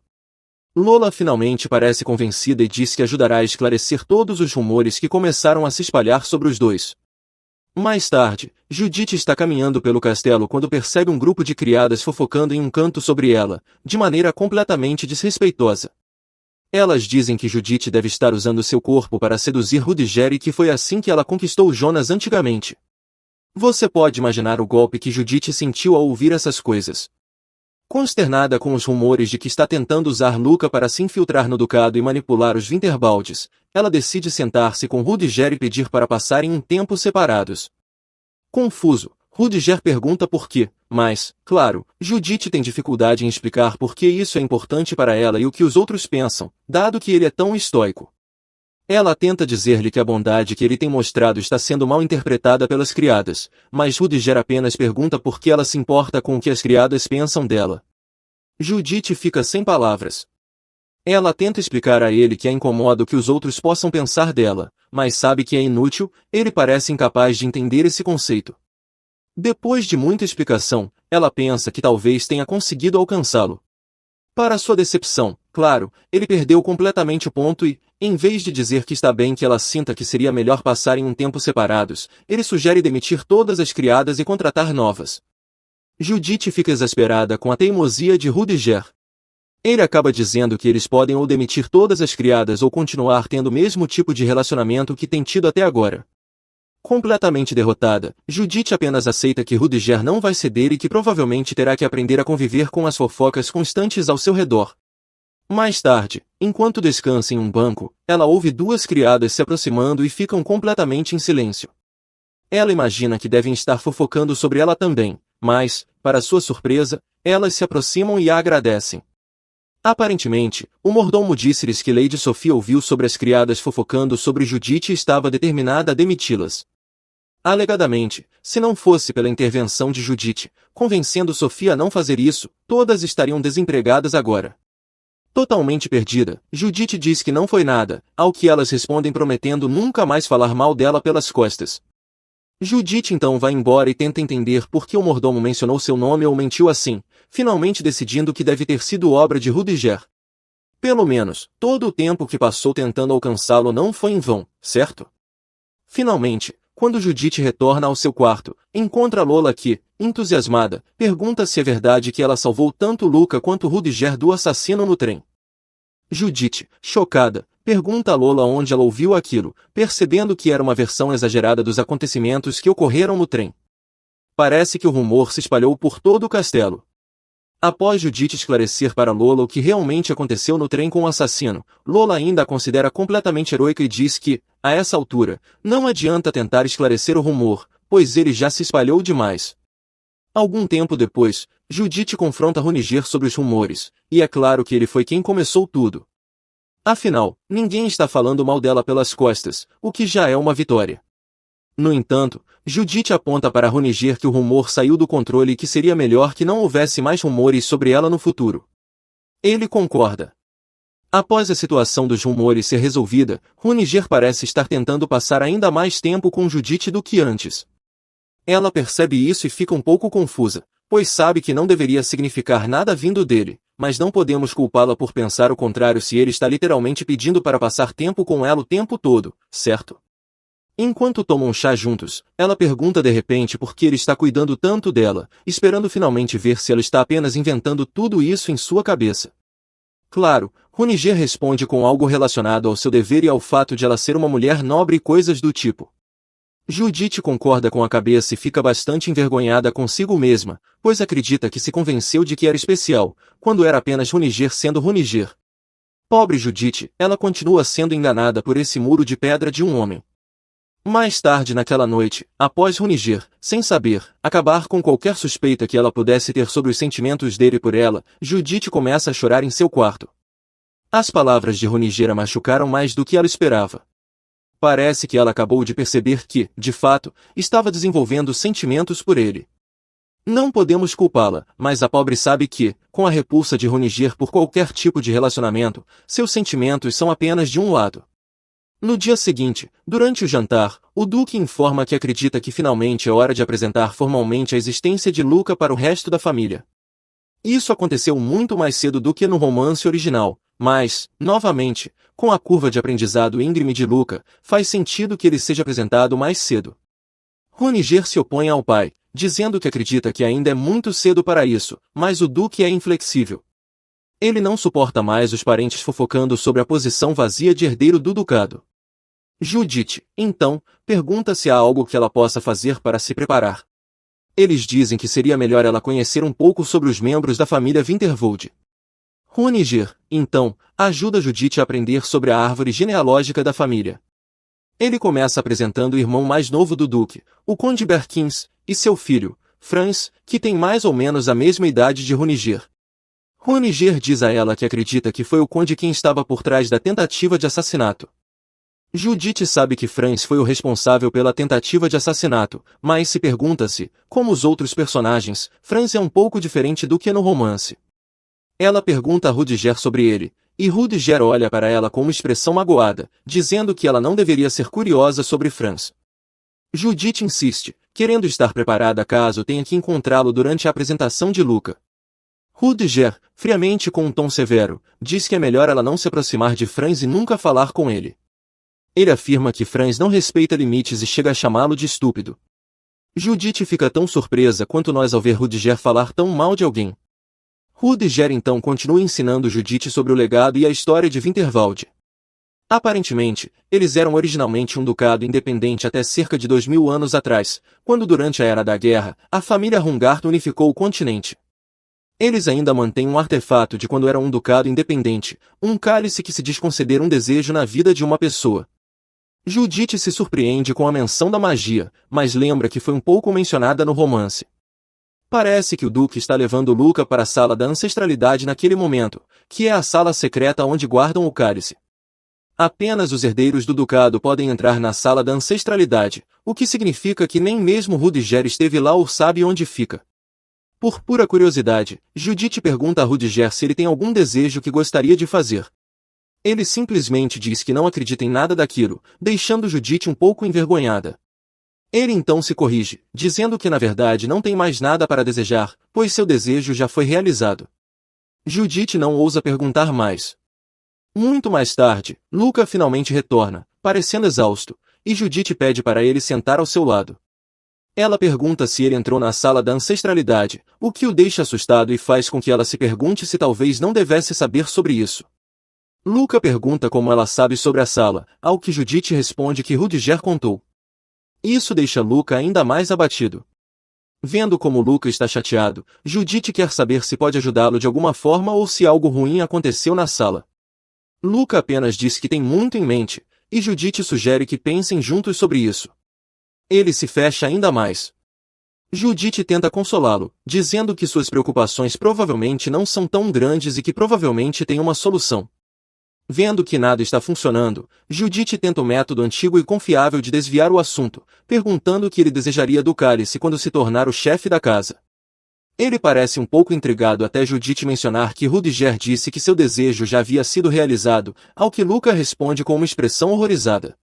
Lola finalmente parece convencida e diz que ajudará a esclarecer todos os rumores que começaram a se espalhar sobre os dois. Mais tarde, Judith está caminhando pelo castelo quando percebe um grupo de criadas fofocando em um canto sobre ela, de maneira completamente desrespeitosa. Elas dizem que Judith deve estar usando seu corpo para seduzir Rudiger e que foi assim que ela conquistou Jonas antigamente. Você pode imaginar o golpe que Judith sentiu ao ouvir essas coisas. Consternada com os rumores de que está tentando usar Luca para se infiltrar no ducado e manipular os Winterbalds, ela decide sentar-se com Rudiger e pedir para passarem um tempo separados. Confuso, Rudiger pergunta por quê, mas, claro, Judith tem dificuldade em explicar por que isso é importante para ela e o que os outros pensam, dado que ele é tão estoico. Ela tenta dizer-lhe que a bondade que ele tem mostrado está sendo mal interpretada pelas criadas, mas Rudiger apenas pergunta por que ela se importa com o que as criadas pensam dela. Judith fica sem palavras. Ela tenta explicar a ele que a incomoda o que os outros possam pensar dela, mas sabe que é inútil, ele parece incapaz de entender esse conceito. Depois de muita explicação, ela pensa que talvez tenha conseguido alcançá-lo. Para sua decepção, claro, ele perdeu completamente o ponto e, em vez de dizer que está bem que ela sinta que seria melhor passarem um tempo separados, ele sugere demitir todas as criadas e contratar novas. Judith fica exasperada com a teimosia de Rudiger. Ele acaba dizendo que eles podem ou demitir todas as criadas ou continuar tendo o mesmo tipo de relacionamento que tem tido até agora. Completamente derrotada, Judith apenas aceita que Rudiger não vai ceder e que provavelmente terá que aprender a conviver com as fofocas constantes ao seu redor. Mais tarde, enquanto descansa em um banco, ela ouve duas criadas se aproximando e ficam completamente em silêncio. Ela imagina que devem estar fofocando sobre ela também, mas, para sua surpresa, elas se aproximam e a agradecem. Aparentemente, o mordomo disse-lhes que Lady Sophia ouviu sobre as criadas fofocando sobre Judith e estava determinada a demiti-las. Alegadamente, se não fosse pela intervenção de Judith, convencendo Sophia a não fazer isso, todas estariam desempregadas agora. Totalmente perdida, Judith diz que não foi nada, ao que elas respondem prometendo nunca mais falar mal dela pelas costas. Judith então vai embora e tenta entender por que o mordomo mencionou seu nome ou mentiu assim, finalmente decidindo que deve ter sido obra de Rudiger. Pelo menos, todo o tempo que passou tentando alcançá-lo não foi em vão, certo? Finalmente, quando Judith retorna ao seu quarto, encontra Lola que, entusiasmada, pergunta se é verdade que ela salvou tanto Luca quanto Rudiger do assassino no trem. Judith, chocada, pergunta a Lola onde ela ouviu aquilo, percebendo que era uma versão exagerada dos acontecimentos que ocorreram no trem. Parece que o rumor se espalhou por todo o castelo. Após Judith esclarecer para Lola o que realmente aconteceu no trem com o assassino, Lola ainda a considera completamente heroica e diz que, a essa altura, não adianta tentar esclarecer o rumor, pois ele já se espalhou demais. Algum tempo depois, Judith confronta Rudiger sobre os rumores, e é claro que ele foi quem começou tudo. Afinal, ninguém está falando mal dela pelas costas, o que já é uma vitória. No entanto, Judith aponta para Rudiger que o rumor saiu do controle e que seria melhor que não houvesse mais rumores sobre ela no futuro. Ele concorda. Após a situação dos rumores ser resolvida, Rudiger parece estar tentando passar ainda mais tempo com Judith do que antes. Ela percebe isso e fica um pouco confusa, pois sabe que não deveria significar nada vindo dele, mas não podemos culpá-la por pensar o contrário se ele está literalmente pedindo para passar tempo com ela o tempo todo, certo? Enquanto tomam chá juntos, ela pergunta de repente por que ele está cuidando tanto dela, esperando finalmente ver se ela está apenas inventando tudo isso em sua cabeça. Claro, Rudiger responde com algo relacionado ao seu dever e ao fato de ela ser uma mulher nobre e coisas do tipo. Judith concorda com a cabeça e fica bastante envergonhada consigo mesma, pois acredita que se convenceu de que era especial, quando era apenas Rudiger sendo Rudiger. Pobre Judith, ela continua sendo enganada por esse muro de pedra de um homem. Mais tarde naquela noite, após Rudiger, sem saber, acabar com qualquer suspeita que ela pudesse ter sobre os sentimentos dele por ela, Judith começa a chorar em seu quarto. As palavras de Rudiger a machucaram mais do que ela esperava. Parece que ela acabou de perceber que, de fato, estava desenvolvendo sentimentos por ele. Não podemos culpá-la, mas a pobre sabe que, com a repulsa de Rudiger por qualquer tipo de relacionamento, seus sentimentos são apenas de um lado. No dia seguinte, durante o jantar, o Duque informa que acredita que finalmente é hora de apresentar formalmente a existência de Luca para o resto da família. Isso aconteceu muito mais cedo do que no romance original, mas, novamente, com a curva de aprendizado íngreme de Luca, faz sentido que ele seja apresentado mais cedo. Rudiger se opõe ao pai, dizendo que acredita que ainda é muito cedo para isso, mas o Duque é inflexível. Ele não suporta mais os parentes fofocando sobre a posição vazia de herdeiro do ducado. Judith, então, pergunta se há algo que ela possa fazer para se preparar. Eles dizem que seria melhor ela conhecer um pouco sobre os membros da família Wintervold. Rudiger, então, ajuda Judith a aprender sobre a árvore genealógica da família. Ele começa apresentando o irmão mais novo do Duque, o Conde Berkins, e seu filho, Franz, que tem mais ou menos a mesma idade de Rudiger. Rudiger diz a ela que acredita que foi o Conde quem estava por trás da tentativa de assassinato. Judith sabe que Franz foi o responsável pela tentativa de assassinato, mas se pergunta-se, como os outros personagens, Franz é um pouco diferente do que no romance. Ela pergunta a Rudiger sobre ele, e Rudiger olha para ela com uma expressão magoada, dizendo que ela não deveria ser curiosa sobre Franz. Judith insiste, querendo estar preparada caso tenha que encontrá-lo durante a apresentação de Luca. Rudiger, friamente com um tom severo, diz que é melhor ela não se aproximar de Franz e nunca falar com ele. Ele afirma que Franz não respeita limites e chega a chamá-lo de estúpido. Judith fica tão surpresa quanto nós ao ver Rudiger falar tão mal de alguém. Rudiger então continua ensinando Judith sobre o legado e a história de Winterwald. Aparentemente, eles eram originalmente um ducado independente até cerca de 2000 anos atrás, quando durante a Era da Guerra, a família Hungart unificou o continente. Eles ainda mantêm um artefato de quando eram um ducado independente, um cálice que se diz conceder um desejo na vida de uma pessoa. Judith se surpreende com a menção da magia, mas lembra que foi um pouco mencionada no romance. Parece que o Duque está levando Luca para a sala da ancestralidade naquele momento, que é a sala secreta onde guardam o cálice. Apenas os herdeiros do ducado podem entrar na sala da ancestralidade, o que significa que nem mesmo Rudiger esteve lá ou sabe onde fica. Por pura curiosidade, Judith pergunta a Rudiger se ele tem algum desejo que gostaria de fazer. Ele simplesmente diz que não acredita em nada daquilo, deixando Judith um pouco envergonhada. Ele então se corrige, dizendo que na verdade não tem mais nada para desejar, pois seu desejo já foi realizado. Judith não ousa perguntar mais. Muito mais tarde, Luca finalmente retorna, parecendo exausto, e Judith pede para ele sentar ao seu lado. Ela pergunta se ele entrou na sala da ancestralidade, o que o deixa assustado e faz com que ela se pergunte se talvez não devesse saber sobre isso. Luca pergunta como ela sabe sobre a sala, ao que Judith responde que Rudiger contou. Isso deixa Luca ainda mais abatido. Vendo como Luca está chateado, Judith quer saber se pode ajudá-lo de alguma forma ou se algo ruim aconteceu na sala. Luca apenas diz que tem muito em mente, e Judith sugere que pensem juntos sobre isso. Ele se fecha ainda mais. Judith tenta consolá-lo, dizendo que suas preocupações provavelmente não são tão grandes e que provavelmente tem uma solução. Vendo que nada está funcionando, Judith tenta o método antigo e confiável de desviar o assunto, perguntando o que ele desejaria do cálice quando se tornar o chefe da casa. Ele parece um pouco intrigado até Judith mencionar que Rudiger disse que seu desejo já havia sido realizado, ao que Luca responde com uma expressão horrorizada.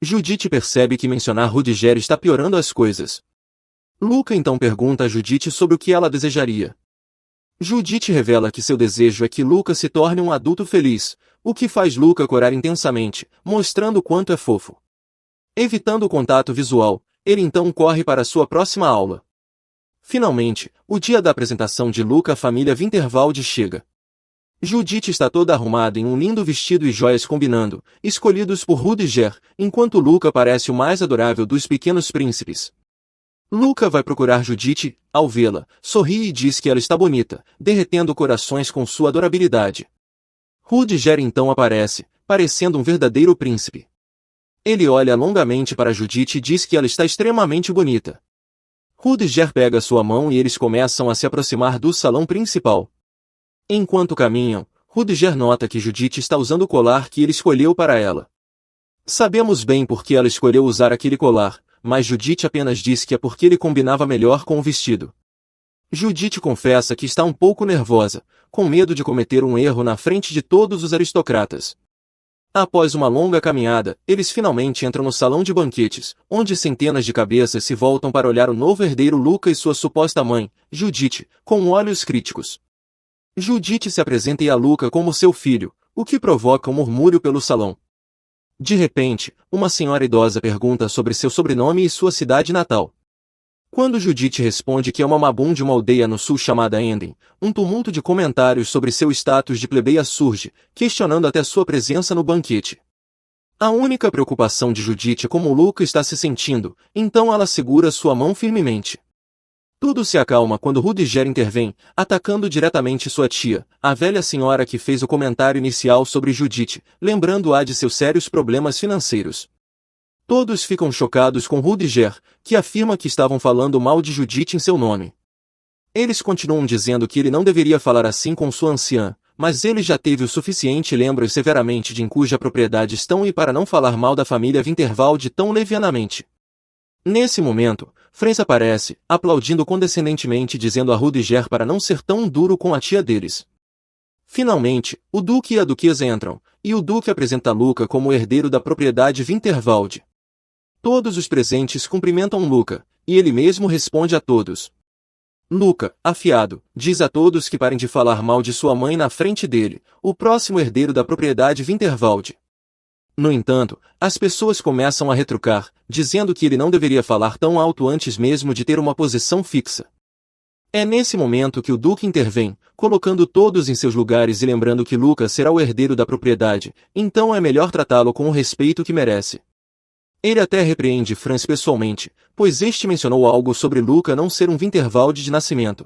Judith percebe que mencionar Rudiger está piorando as coisas. Luca então pergunta a Judith sobre o que ela desejaria. Judith revela que seu desejo é que Luca se torne um adulto feliz, o que faz Luca corar intensamente, mostrando o quanto é fofo. Evitando o contato visual, ele então corre para sua próxima aula. Finalmente, o dia da apresentação de Luca à família Winterwald chega. Judith está toda arrumada em um lindo vestido e joias combinando, escolhidos por Rudiger, enquanto Luca parece o mais adorável dos pequenos príncipes. Luca vai procurar Judith, ao vê-la, sorri e diz que ela está bonita, derretendo corações com sua adorabilidade. Rudiger então aparece, parecendo um verdadeiro príncipe. Ele olha longamente para Judith e diz que ela está extremamente bonita. Rudiger pega sua mão e eles começam a se aproximar do salão principal. Enquanto caminham, Rudiger nota que Judith está usando o colar que ele escolheu para ela. Sabemos bem por que ela escolheu usar aquele colar, mas Judith apenas diz que é porque ele combinava melhor com o vestido. Judith confessa que está um pouco nervosa, com medo de cometer um erro na frente de todos os aristocratas. Após uma longa caminhada, eles finalmente entram no salão de banquetes, onde centenas de cabeças se voltam para olhar o novo herdeiro Luca e sua suposta mãe, Judith, com olhos críticos. Judith se apresenta a Luca como seu filho, o que provoca um murmúrio pelo salão. De repente, uma senhora idosa pergunta sobre seu sobrenome e sua cidade natal. Quando Judith responde que é uma mabum de uma aldeia no sul chamada Enden, um tumulto de comentários sobre seu status de plebeia surge, questionando até sua presença no banquete. A única preocupação de Judith é como Luca está se sentindo, então ela segura sua mão firmemente. Tudo se acalma quando Rudiger intervém, atacando diretamente sua tia, a velha senhora que fez o comentário inicial sobre Judith, lembrando-a de seus sérios problemas financeiros. Todos ficam chocados com Rudiger, que afirma que estavam falando mal de Judith em seu nome. Eles continuam dizendo que ele não deveria falar assim com sua anciã, mas ele já teve o suficiente e lembra severamente de em cuja propriedade estão e para não falar mal da família Winterwald tão levianamente. Nesse momento, Franz aparece, aplaudindo condescendentemente dizendo a Rudiger para não ser tão duro com a tia deles. Finalmente, o Duque e a Duquesa entram, e o Duque apresenta Luca como o herdeiro da propriedade Winterwald. Todos os presentes cumprimentam Luca, e ele mesmo responde a todos. Luca, afiado, diz a todos que parem de falar mal de sua mãe na frente dele, o próximo herdeiro da propriedade Winterwald. No entanto, as pessoas começam a retrucar, dizendo que ele não deveria falar tão alto antes mesmo de ter uma posição fixa. É nesse momento que o Duque intervém, colocando todos em seus lugares e lembrando que Luca será o herdeiro da propriedade, então é melhor tratá-lo com o respeito que merece. Ele até repreende Franz pessoalmente, pois este mencionou algo sobre Luca não ser um Winterwald de nascimento.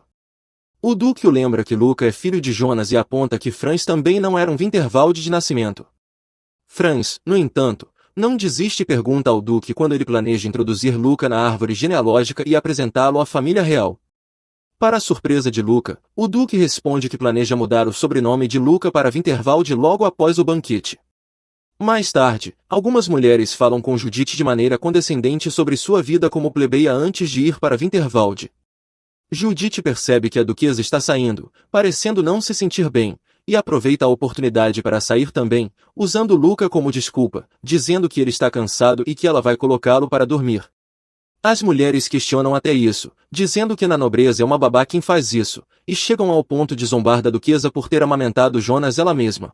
O Duque o lembra que Luca é filho de Jonas e aponta que Franz também não era um Winterwald de nascimento. Franz, no entanto, não desiste e pergunta ao Duque quando ele planeja introduzir Luca na árvore genealógica e apresentá-lo à família real. Para a surpresa de Luca, o Duque responde que planeja mudar o sobrenome de Luca para Winterwald logo após o banquete. Mais tarde, algumas mulheres falam com Judith de maneira condescendente sobre sua vida como plebeia antes de ir para Winterwald. Judith percebe que a duquesa está saindo, parecendo não se sentir bem, e aproveita a oportunidade para sair também, usando Luca como desculpa, dizendo que ele está cansado e que ela vai colocá-lo para dormir. As mulheres questionam até isso, dizendo que na nobreza é uma babá quem faz isso, e chegam ao ponto de zombar da duquesa por ter amamentado Jonas ela mesma.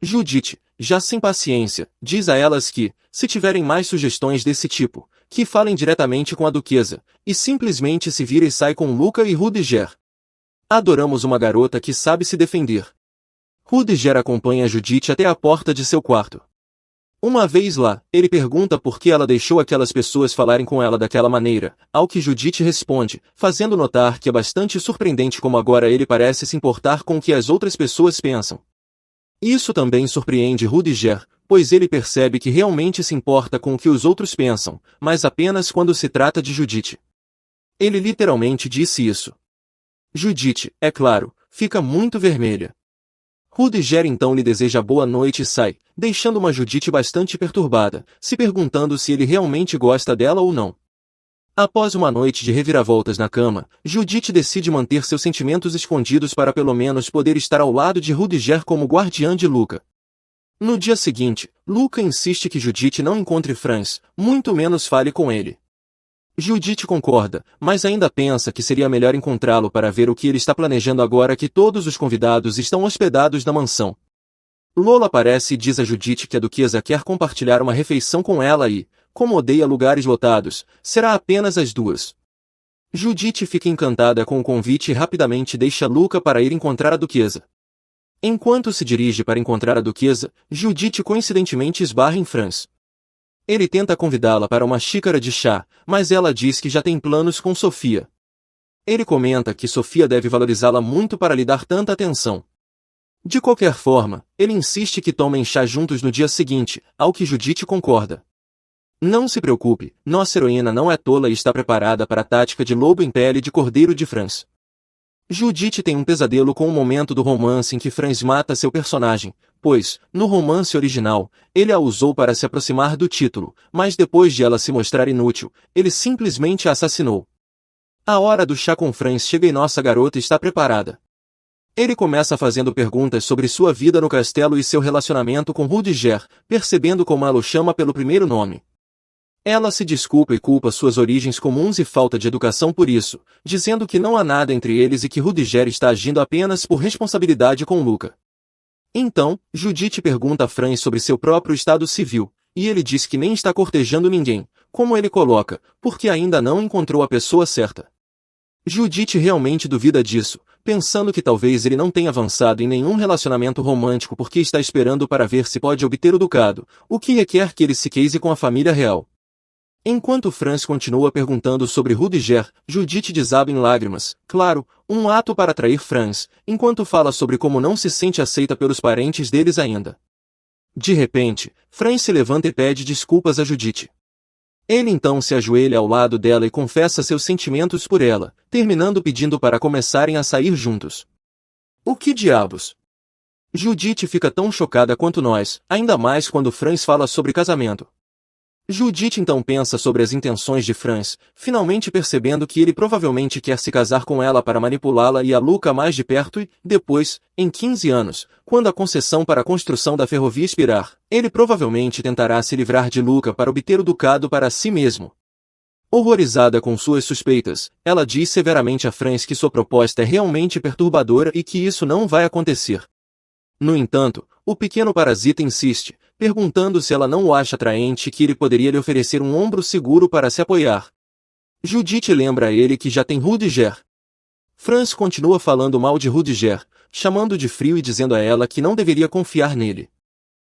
Judith, já sem paciência, diz a elas que, se tiverem mais sugestões desse tipo, que falem diretamente com a duquesa, e simplesmente se vira e sai com Luca e Rudiger. Adoramos uma garota que sabe se defender. Rudiger acompanha Judith até a porta de seu quarto. Uma vez lá, ele pergunta por que ela deixou aquelas pessoas falarem com ela daquela maneira, ao que Judith responde, fazendo notar que é bastante surpreendente como agora ele parece se importar com o que as outras pessoas pensam. Isso também surpreende Rudiger, pois ele percebe que realmente se importa com o que os outros pensam, mas apenas quando se trata de Judith. Ele literalmente disse isso. Judith, é claro, fica muito vermelha. Rudiger então lhe deseja boa noite e sai, deixando uma Judith bastante perturbada, se perguntando se ele realmente gosta dela ou não. Após uma noite de reviravoltas na cama, Judith decide manter seus sentimentos escondidos para pelo menos poder estar ao lado de Rudiger como guardiã de Luca. No dia seguinte, Luca insiste que Judith não encontre Franz, muito menos fale com ele. Judith concorda, mas ainda pensa que seria melhor encontrá-lo para ver o que ele está planejando agora que todos os convidados estão hospedados na mansão. Lola aparece e diz a Judith que a duquesa quer compartilhar uma refeição com ela e, como odeia lugares lotados, será apenas as duas. Judith fica encantada com o convite e rapidamente deixa Luca para ir encontrar a duquesa. Enquanto se dirige para encontrar a duquesa, Judith coincidentemente esbarra em Franz. Ele tenta convidá-la para uma xícara de chá, mas ela diz que já tem planos com Sofia. Ele comenta que Sofia deve valorizá-la muito para lhe dar tanta atenção. De qualquer forma, ele insiste que tomem chá juntos no dia seguinte, ao que Judith concorda. Não se preocupe, nossa heroína não é tola e está preparada para a tática de lobo em pele de cordeiro de Franz. Judith tem um pesadelo com o momento do romance em que Franz mata seu personagem, pois, no romance original, ele a usou para se aproximar do título, mas depois de ela se mostrar inútil, ele simplesmente a assassinou. A hora do chá com Franz chega e nossa garota está preparada. Ele começa fazendo perguntas sobre sua vida no castelo e seu relacionamento com Rudiger, percebendo como ela o chama pelo primeiro nome. Ela se desculpa e culpa suas origens comuns e falta de educação por isso, dizendo que não há nada entre eles e que Rudiger está agindo apenas por responsabilidade com Luca. Então, Judith pergunta a Franz sobre seu próprio estado civil, e ele diz que nem está cortejando ninguém, como ele coloca, porque ainda não encontrou a pessoa certa. Judith realmente duvida disso, pensando que talvez ele não tenha avançado em nenhum relacionamento romântico porque está esperando para ver se pode obter o ducado, o que requer que ele se case com a família real. Enquanto Franz continua perguntando sobre Rudiger, Judith desaba em lágrimas, claro, um ato para atrair Franz, enquanto fala sobre como não se sente aceita pelos parentes deles ainda. De repente, Franz se levanta e pede desculpas a Judith. Ele então se ajoelha ao lado dela e confessa seus sentimentos por ela, terminando pedindo para começarem a sair juntos. O que diabos? Judith fica tão chocada quanto nós, ainda mais quando Franz fala sobre casamento. Judith então pensa sobre as intenções de Franz, finalmente percebendo que ele provavelmente quer se casar com ela para manipulá-la e a Luca mais de perto e, depois, em 15 anos, quando a concessão para a construção da ferrovia expirar, ele provavelmente tentará se livrar de Luca para obter o ducado para si mesmo. Horrorizada com suas suspeitas, ela diz severamente a Franz que sua proposta é realmente perturbadora e que isso não vai acontecer. No entanto, o pequeno parasita insiste, perguntando se ela não o acha atraente e que ele poderia lhe oferecer um ombro seguro para se apoiar. Judith lembra a ele que já tem Rudiger. Franz continua falando mal de Rudiger, chamando de frio e dizendo a ela que não deveria confiar nele.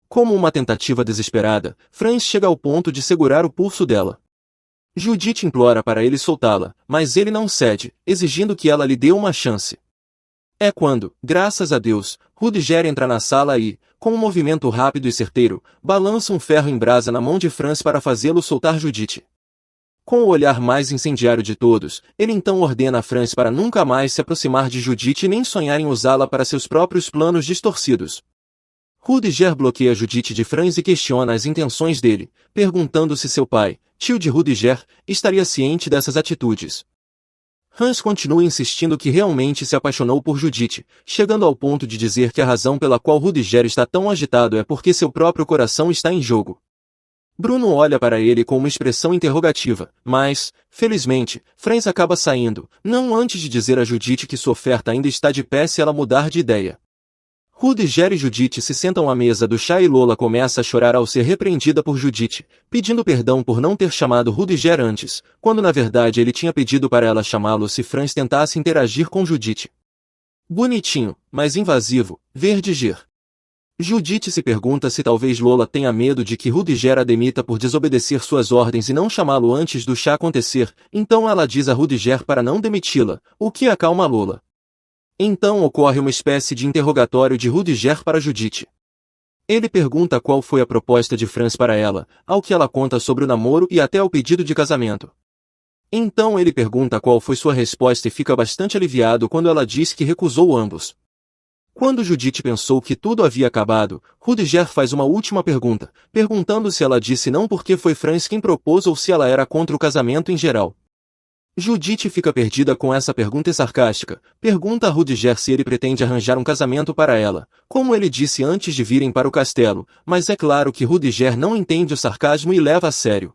Como uma tentativa desesperada, Franz chega ao ponto de segurar o pulso dela. Judith implora para ele soltá-la, mas ele não cede, exigindo que ela lhe dê uma chance. É quando, graças a Deus, Rudiger entra na sala e, com um movimento rápido e certeiro, balança um ferro em brasa na mão de Franz para fazê-lo soltar Judith. Com o olhar mais incendiário de todos, ele então ordena a Franz para nunca mais se aproximar de Judith nem sonhar em usá-la para seus próprios planos distorcidos. Rudiger bloqueia Judith de Franz e questiona as intenções dele, perguntando se seu pai, tio de Rudiger, estaria ciente dessas atitudes. Hans continua insistindo que realmente se apaixonou por Judith, chegando ao ponto de dizer que a razão pela qual Rudiger está tão agitado é porque seu próprio coração está em jogo. Bruno olha para ele com uma expressão interrogativa, mas, felizmente, Franz acaba saindo, não antes de dizer a Judith que sua oferta ainda está de pé se ela mudar de ideia. Rudiger e Judith se sentam à mesa do chá e Lola começa a chorar ao ser repreendida por Judith, pedindo perdão por não ter chamado Rudiger antes, quando na verdade ele tinha pedido para ela chamá-lo se Franz tentasse interagir com Judith. Bonitinho, mas invasivo, Verdiger. Judith se pergunta se talvez Lola tenha medo de que Rudiger a demita por desobedecer suas ordens e não chamá-lo antes do chá acontecer, então ela diz a Rudiger para não demiti-la, o que acalma Lola. Então ocorre uma espécie de interrogatório de Rudiger para Judith. Ele pergunta qual foi a proposta de Franz para ela, ao que ela conta sobre o namoro e até o pedido de casamento. Então ele pergunta qual foi sua resposta e fica bastante aliviado quando ela diz que recusou ambos. Quando Judith pensou que tudo havia acabado, Rudiger faz uma última pergunta, perguntando se ela disse não porque foi Franz quem propôs ou se ela era contra o casamento em geral. Judith fica perdida com essa pergunta sarcástica, pergunta a Rudiger se ele pretende arranjar um casamento para ela, como ele disse antes de virem para o castelo, mas é claro que Rudiger não entende o sarcasmo e leva a sério.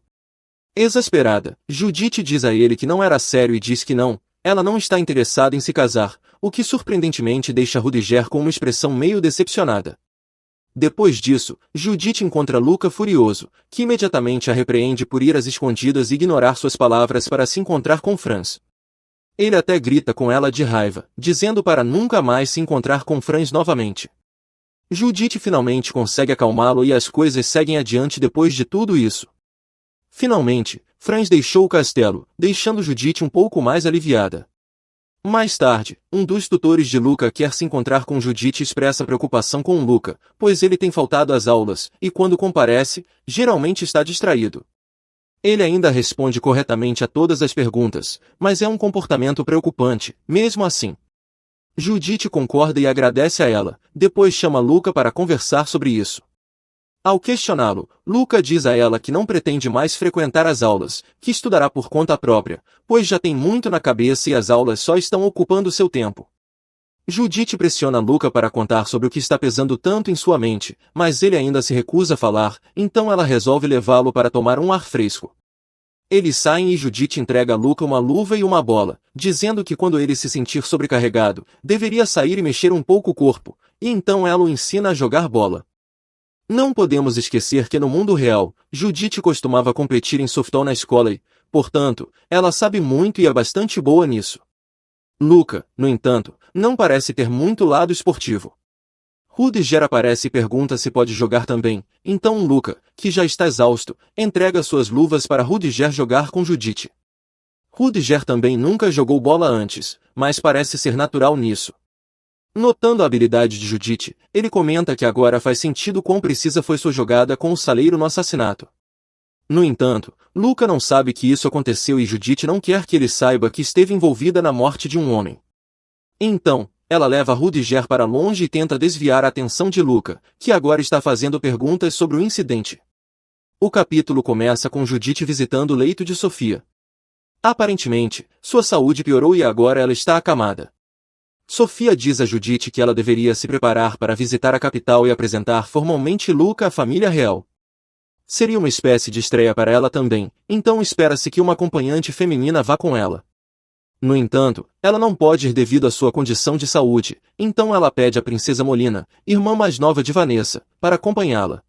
Exasperada, Judith diz a ele que não era sério e diz que não, ela não está interessada em se casar, o que surpreendentemente deixa Rudiger com uma expressão meio decepcionada. Depois disso, Judith encontra Luca furioso, que imediatamente a repreende por ir às escondidas e ignorar suas palavras para se encontrar com Franz. Ele até grita com ela de raiva, dizendo para nunca mais se encontrar com Franz novamente. Judith finalmente consegue acalmá-lo e as coisas seguem adiante depois de tudo isso. Finalmente, Franz deixou o castelo, deixando Judith um pouco mais aliviada. Mais tarde, um dos tutores de Luca quer se encontrar com Judith e expressa preocupação com Luca, pois ele tem faltado às aulas, e quando comparece, geralmente está distraído. Ele ainda responde corretamente a todas as perguntas, mas é um comportamento preocupante, mesmo assim. Judith concorda e agradece a ela, depois chama Luca para conversar sobre isso. Ao questioná-lo, Luca diz a ela que não pretende mais frequentar as aulas, que estudará por conta própria, pois já tem muito na cabeça e as aulas só estão ocupando seu tempo. Judith pressiona Luca para contar sobre o que está pesando tanto em sua mente, mas ele ainda se recusa a falar, então ela resolve levá-lo para tomar um ar fresco. Eles saem e Judith entrega a Luca uma luva e uma bola, dizendo que quando ele se sentir sobrecarregado, deveria sair e mexer um pouco o corpo, e então ela o ensina a jogar bola. Não podemos esquecer que no mundo real, Judith costumava competir em softball na escola e, portanto, ela sabe muito e é bastante boa nisso. Luca, no entanto, não parece ter muito lado esportivo. Rudiger aparece e pergunta se pode jogar também, então Luca, que já está exausto, entrega suas luvas para Rudiger jogar com Judith. Rudiger também nunca jogou bola antes, mas parece ser natural nisso. Notando a habilidade de Judith, ele comenta que agora faz sentido quão precisa foi sua jogada com o saleiro no assassinato. No entanto, Luca não sabe que isso aconteceu e Judith não quer que ele saiba que esteve envolvida na morte de um homem. Então, ela leva Rudiger para longe e tenta desviar a atenção de Luca, que agora está fazendo perguntas sobre o incidente. O capítulo começa com Judith visitando o leito de Sofia. Aparentemente, sua saúde piorou e agora ela está acamada. Sofia diz a Judith que ela deveria se preparar para visitar a capital e apresentar formalmente Luca à família real. Seria uma espécie de estreia para ela também, então espera-se que uma acompanhante feminina vá com ela. No entanto, ela não pode ir devido à sua condição de saúde, então ela pede a princesa Molina, irmã mais nova de Vanessa, para acompanhá-la.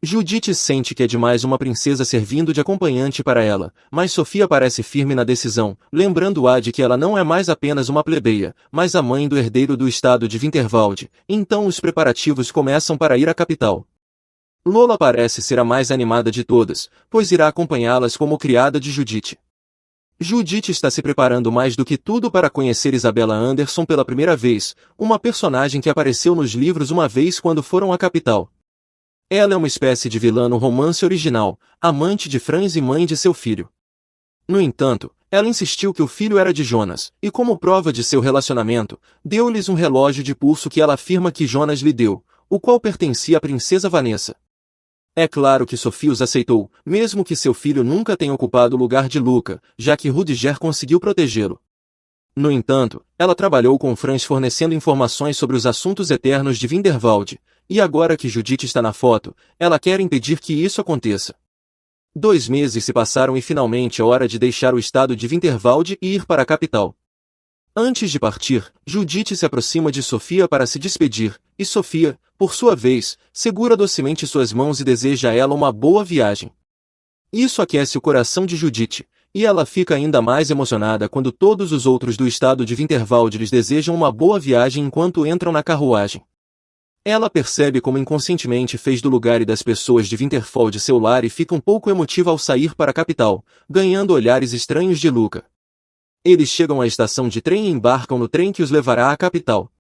Judith sente que é demais uma princesa servindo de acompanhante para ela, mas Sofia parece firme na decisão, lembrando-a de que ela não é mais apenas uma plebeia, mas a mãe do herdeiro do estado de Winterwald, então os preparativos começam para ir à capital. Lola parece ser a mais animada de todas, pois irá acompanhá-las como criada de Judith. Judith está se preparando mais do que tudo para conhecer Isabella Anderson pela primeira vez, uma personagem que apareceu nos livros uma vez quando foram à capital. Ela é uma espécie de vilã no romance original, amante de Franz e mãe de seu filho. No entanto, ela insistiu que o filho era de Jonas, e como prova de seu relacionamento, deu-lhes um relógio de pulso que ela afirma que Jonas lhe deu, o qual pertencia à princesa Vanessa. É claro que Sofia os aceitou, mesmo que seu filho nunca tenha ocupado o lugar de Luca, já que Rudiger conseguiu protegê-lo. No entanto, ela trabalhou com Franz fornecendo informações sobre os assuntos eternos de Winterwald, e agora que Judith está na foto, ela quer impedir que isso aconteça. 2 meses se passaram e finalmente é hora de deixar o estado de Winterwald e ir para a capital. Antes de partir, Judite se aproxima de Sofia para se despedir, e Sofia, por sua vez, segura docemente suas mãos e deseja a ela uma boa viagem. Isso aquece o coração de Judite, e ela fica ainda mais emocionada quando todos os outros do estado de Winterwald lhes desejam uma boa viagem enquanto entram na carruagem. Ela percebe como inconscientemente fez do lugar e das pessoas de Winterfell seu lar e fica um pouco emotiva ao sair para a capital, ganhando olhares estranhos de Luca. Eles chegam à estação de trem e embarcam no trem que os levará à capital.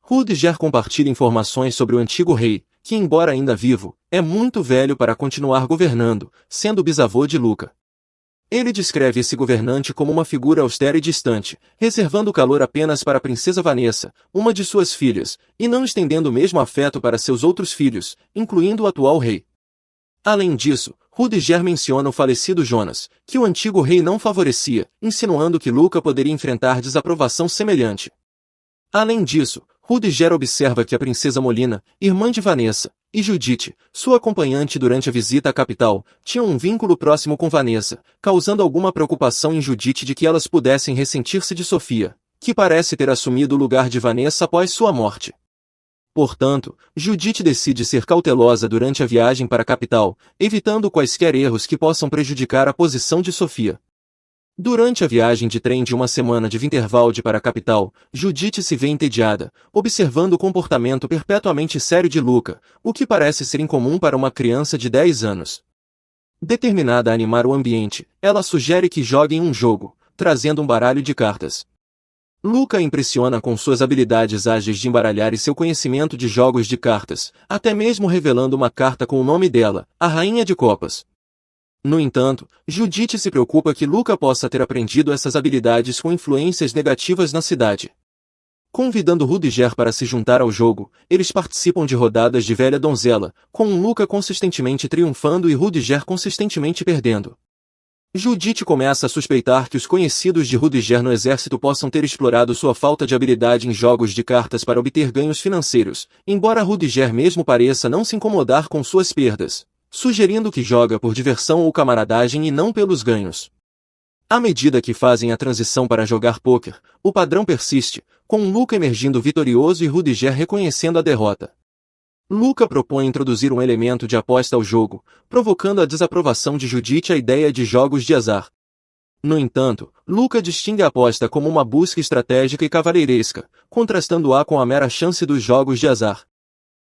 Rüdiger compartilha informações sobre o antigo rei, que embora ainda vivo, é muito velho para continuar governando, sendo bisavô de Luca. Ele descreve esse governante como uma figura austera e distante, reservando calor apenas para a princesa Vanessa, uma de suas filhas, e não estendendo o mesmo afeto para seus outros filhos, incluindo o atual rei. Além disso, Rüdiger menciona o falecido Jonas, que o antigo rei não favorecia, insinuando que Luca poderia enfrentar desaprovação semelhante. Além disso, Rüdiger observa que a princesa Molina, irmã de Vanessa, e Judite, sua acompanhante durante a visita à capital, tinham um vínculo próximo com Vanessa, causando alguma preocupação em Judite de que elas pudessem ressentir-se de Sofia, que parece ter assumido o lugar de Vanessa após sua morte. Portanto, Judite decide ser cautelosa durante a viagem para a capital, evitando quaisquer erros que possam prejudicar a posição de Sofia. Durante a viagem de trem de uma semana de Winterwald para a capital, Judite se vê entediada, observando o comportamento perpetuamente sério de Luca, o que parece ser incomum para uma criança de 10 anos. Determinada a animar o ambiente, ela sugere que joguem um jogo, trazendo um baralho de cartas. Luca impressiona com suas habilidades ágeis de embaralhar e seu conhecimento de jogos de cartas, até mesmo revelando uma carta com o nome dela, a Rainha de Copas. No entanto, Judite se preocupa que Luca possa ter aprendido essas habilidades com influências negativas na cidade. Convidando Rüdiger para se juntar ao jogo, eles participam de rodadas de velha donzela, com Luca consistentemente triunfando e Rüdiger consistentemente perdendo. Judite começa a suspeitar que os conhecidos de Rüdiger no exército possam ter explorado sua falta de habilidade em jogos de cartas para obter ganhos financeiros, embora Rüdiger mesmo pareça não se incomodar com suas perdas, sugerindo que joga por diversão ou camaradagem e não pelos ganhos. À medida que fazem a transição para jogar pôquer, o padrão persiste, com Luca emergindo vitorioso e Rüdiger reconhecendo a derrota. Luca propõe introduzir um elemento de aposta ao jogo, provocando a desaprovação de Judite à ideia de jogos de azar. No entanto, Luca distingue a aposta como uma busca estratégica e cavalheiresca, contrastando-a com a mera chance dos jogos de azar.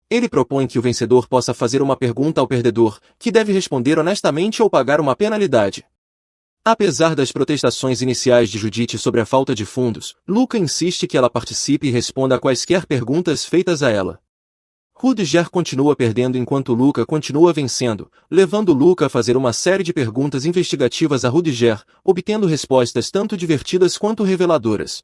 Ele propõe que o vencedor possa fazer uma pergunta ao perdedor, que deve responder honestamente ou pagar uma penalidade. Apesar das protestações iniciais de Judite sobre a falta de fundos, Luca insiste que ela participe e responda a quaisquer perguntas feitas a ela. Rüdiger continua perdendo enquanto Luca continua vencendo, levando Luca a fazer uma série de perguntas investigativas a Rüdiger, obtendo respostas tanto divertidas quanto reveladoras.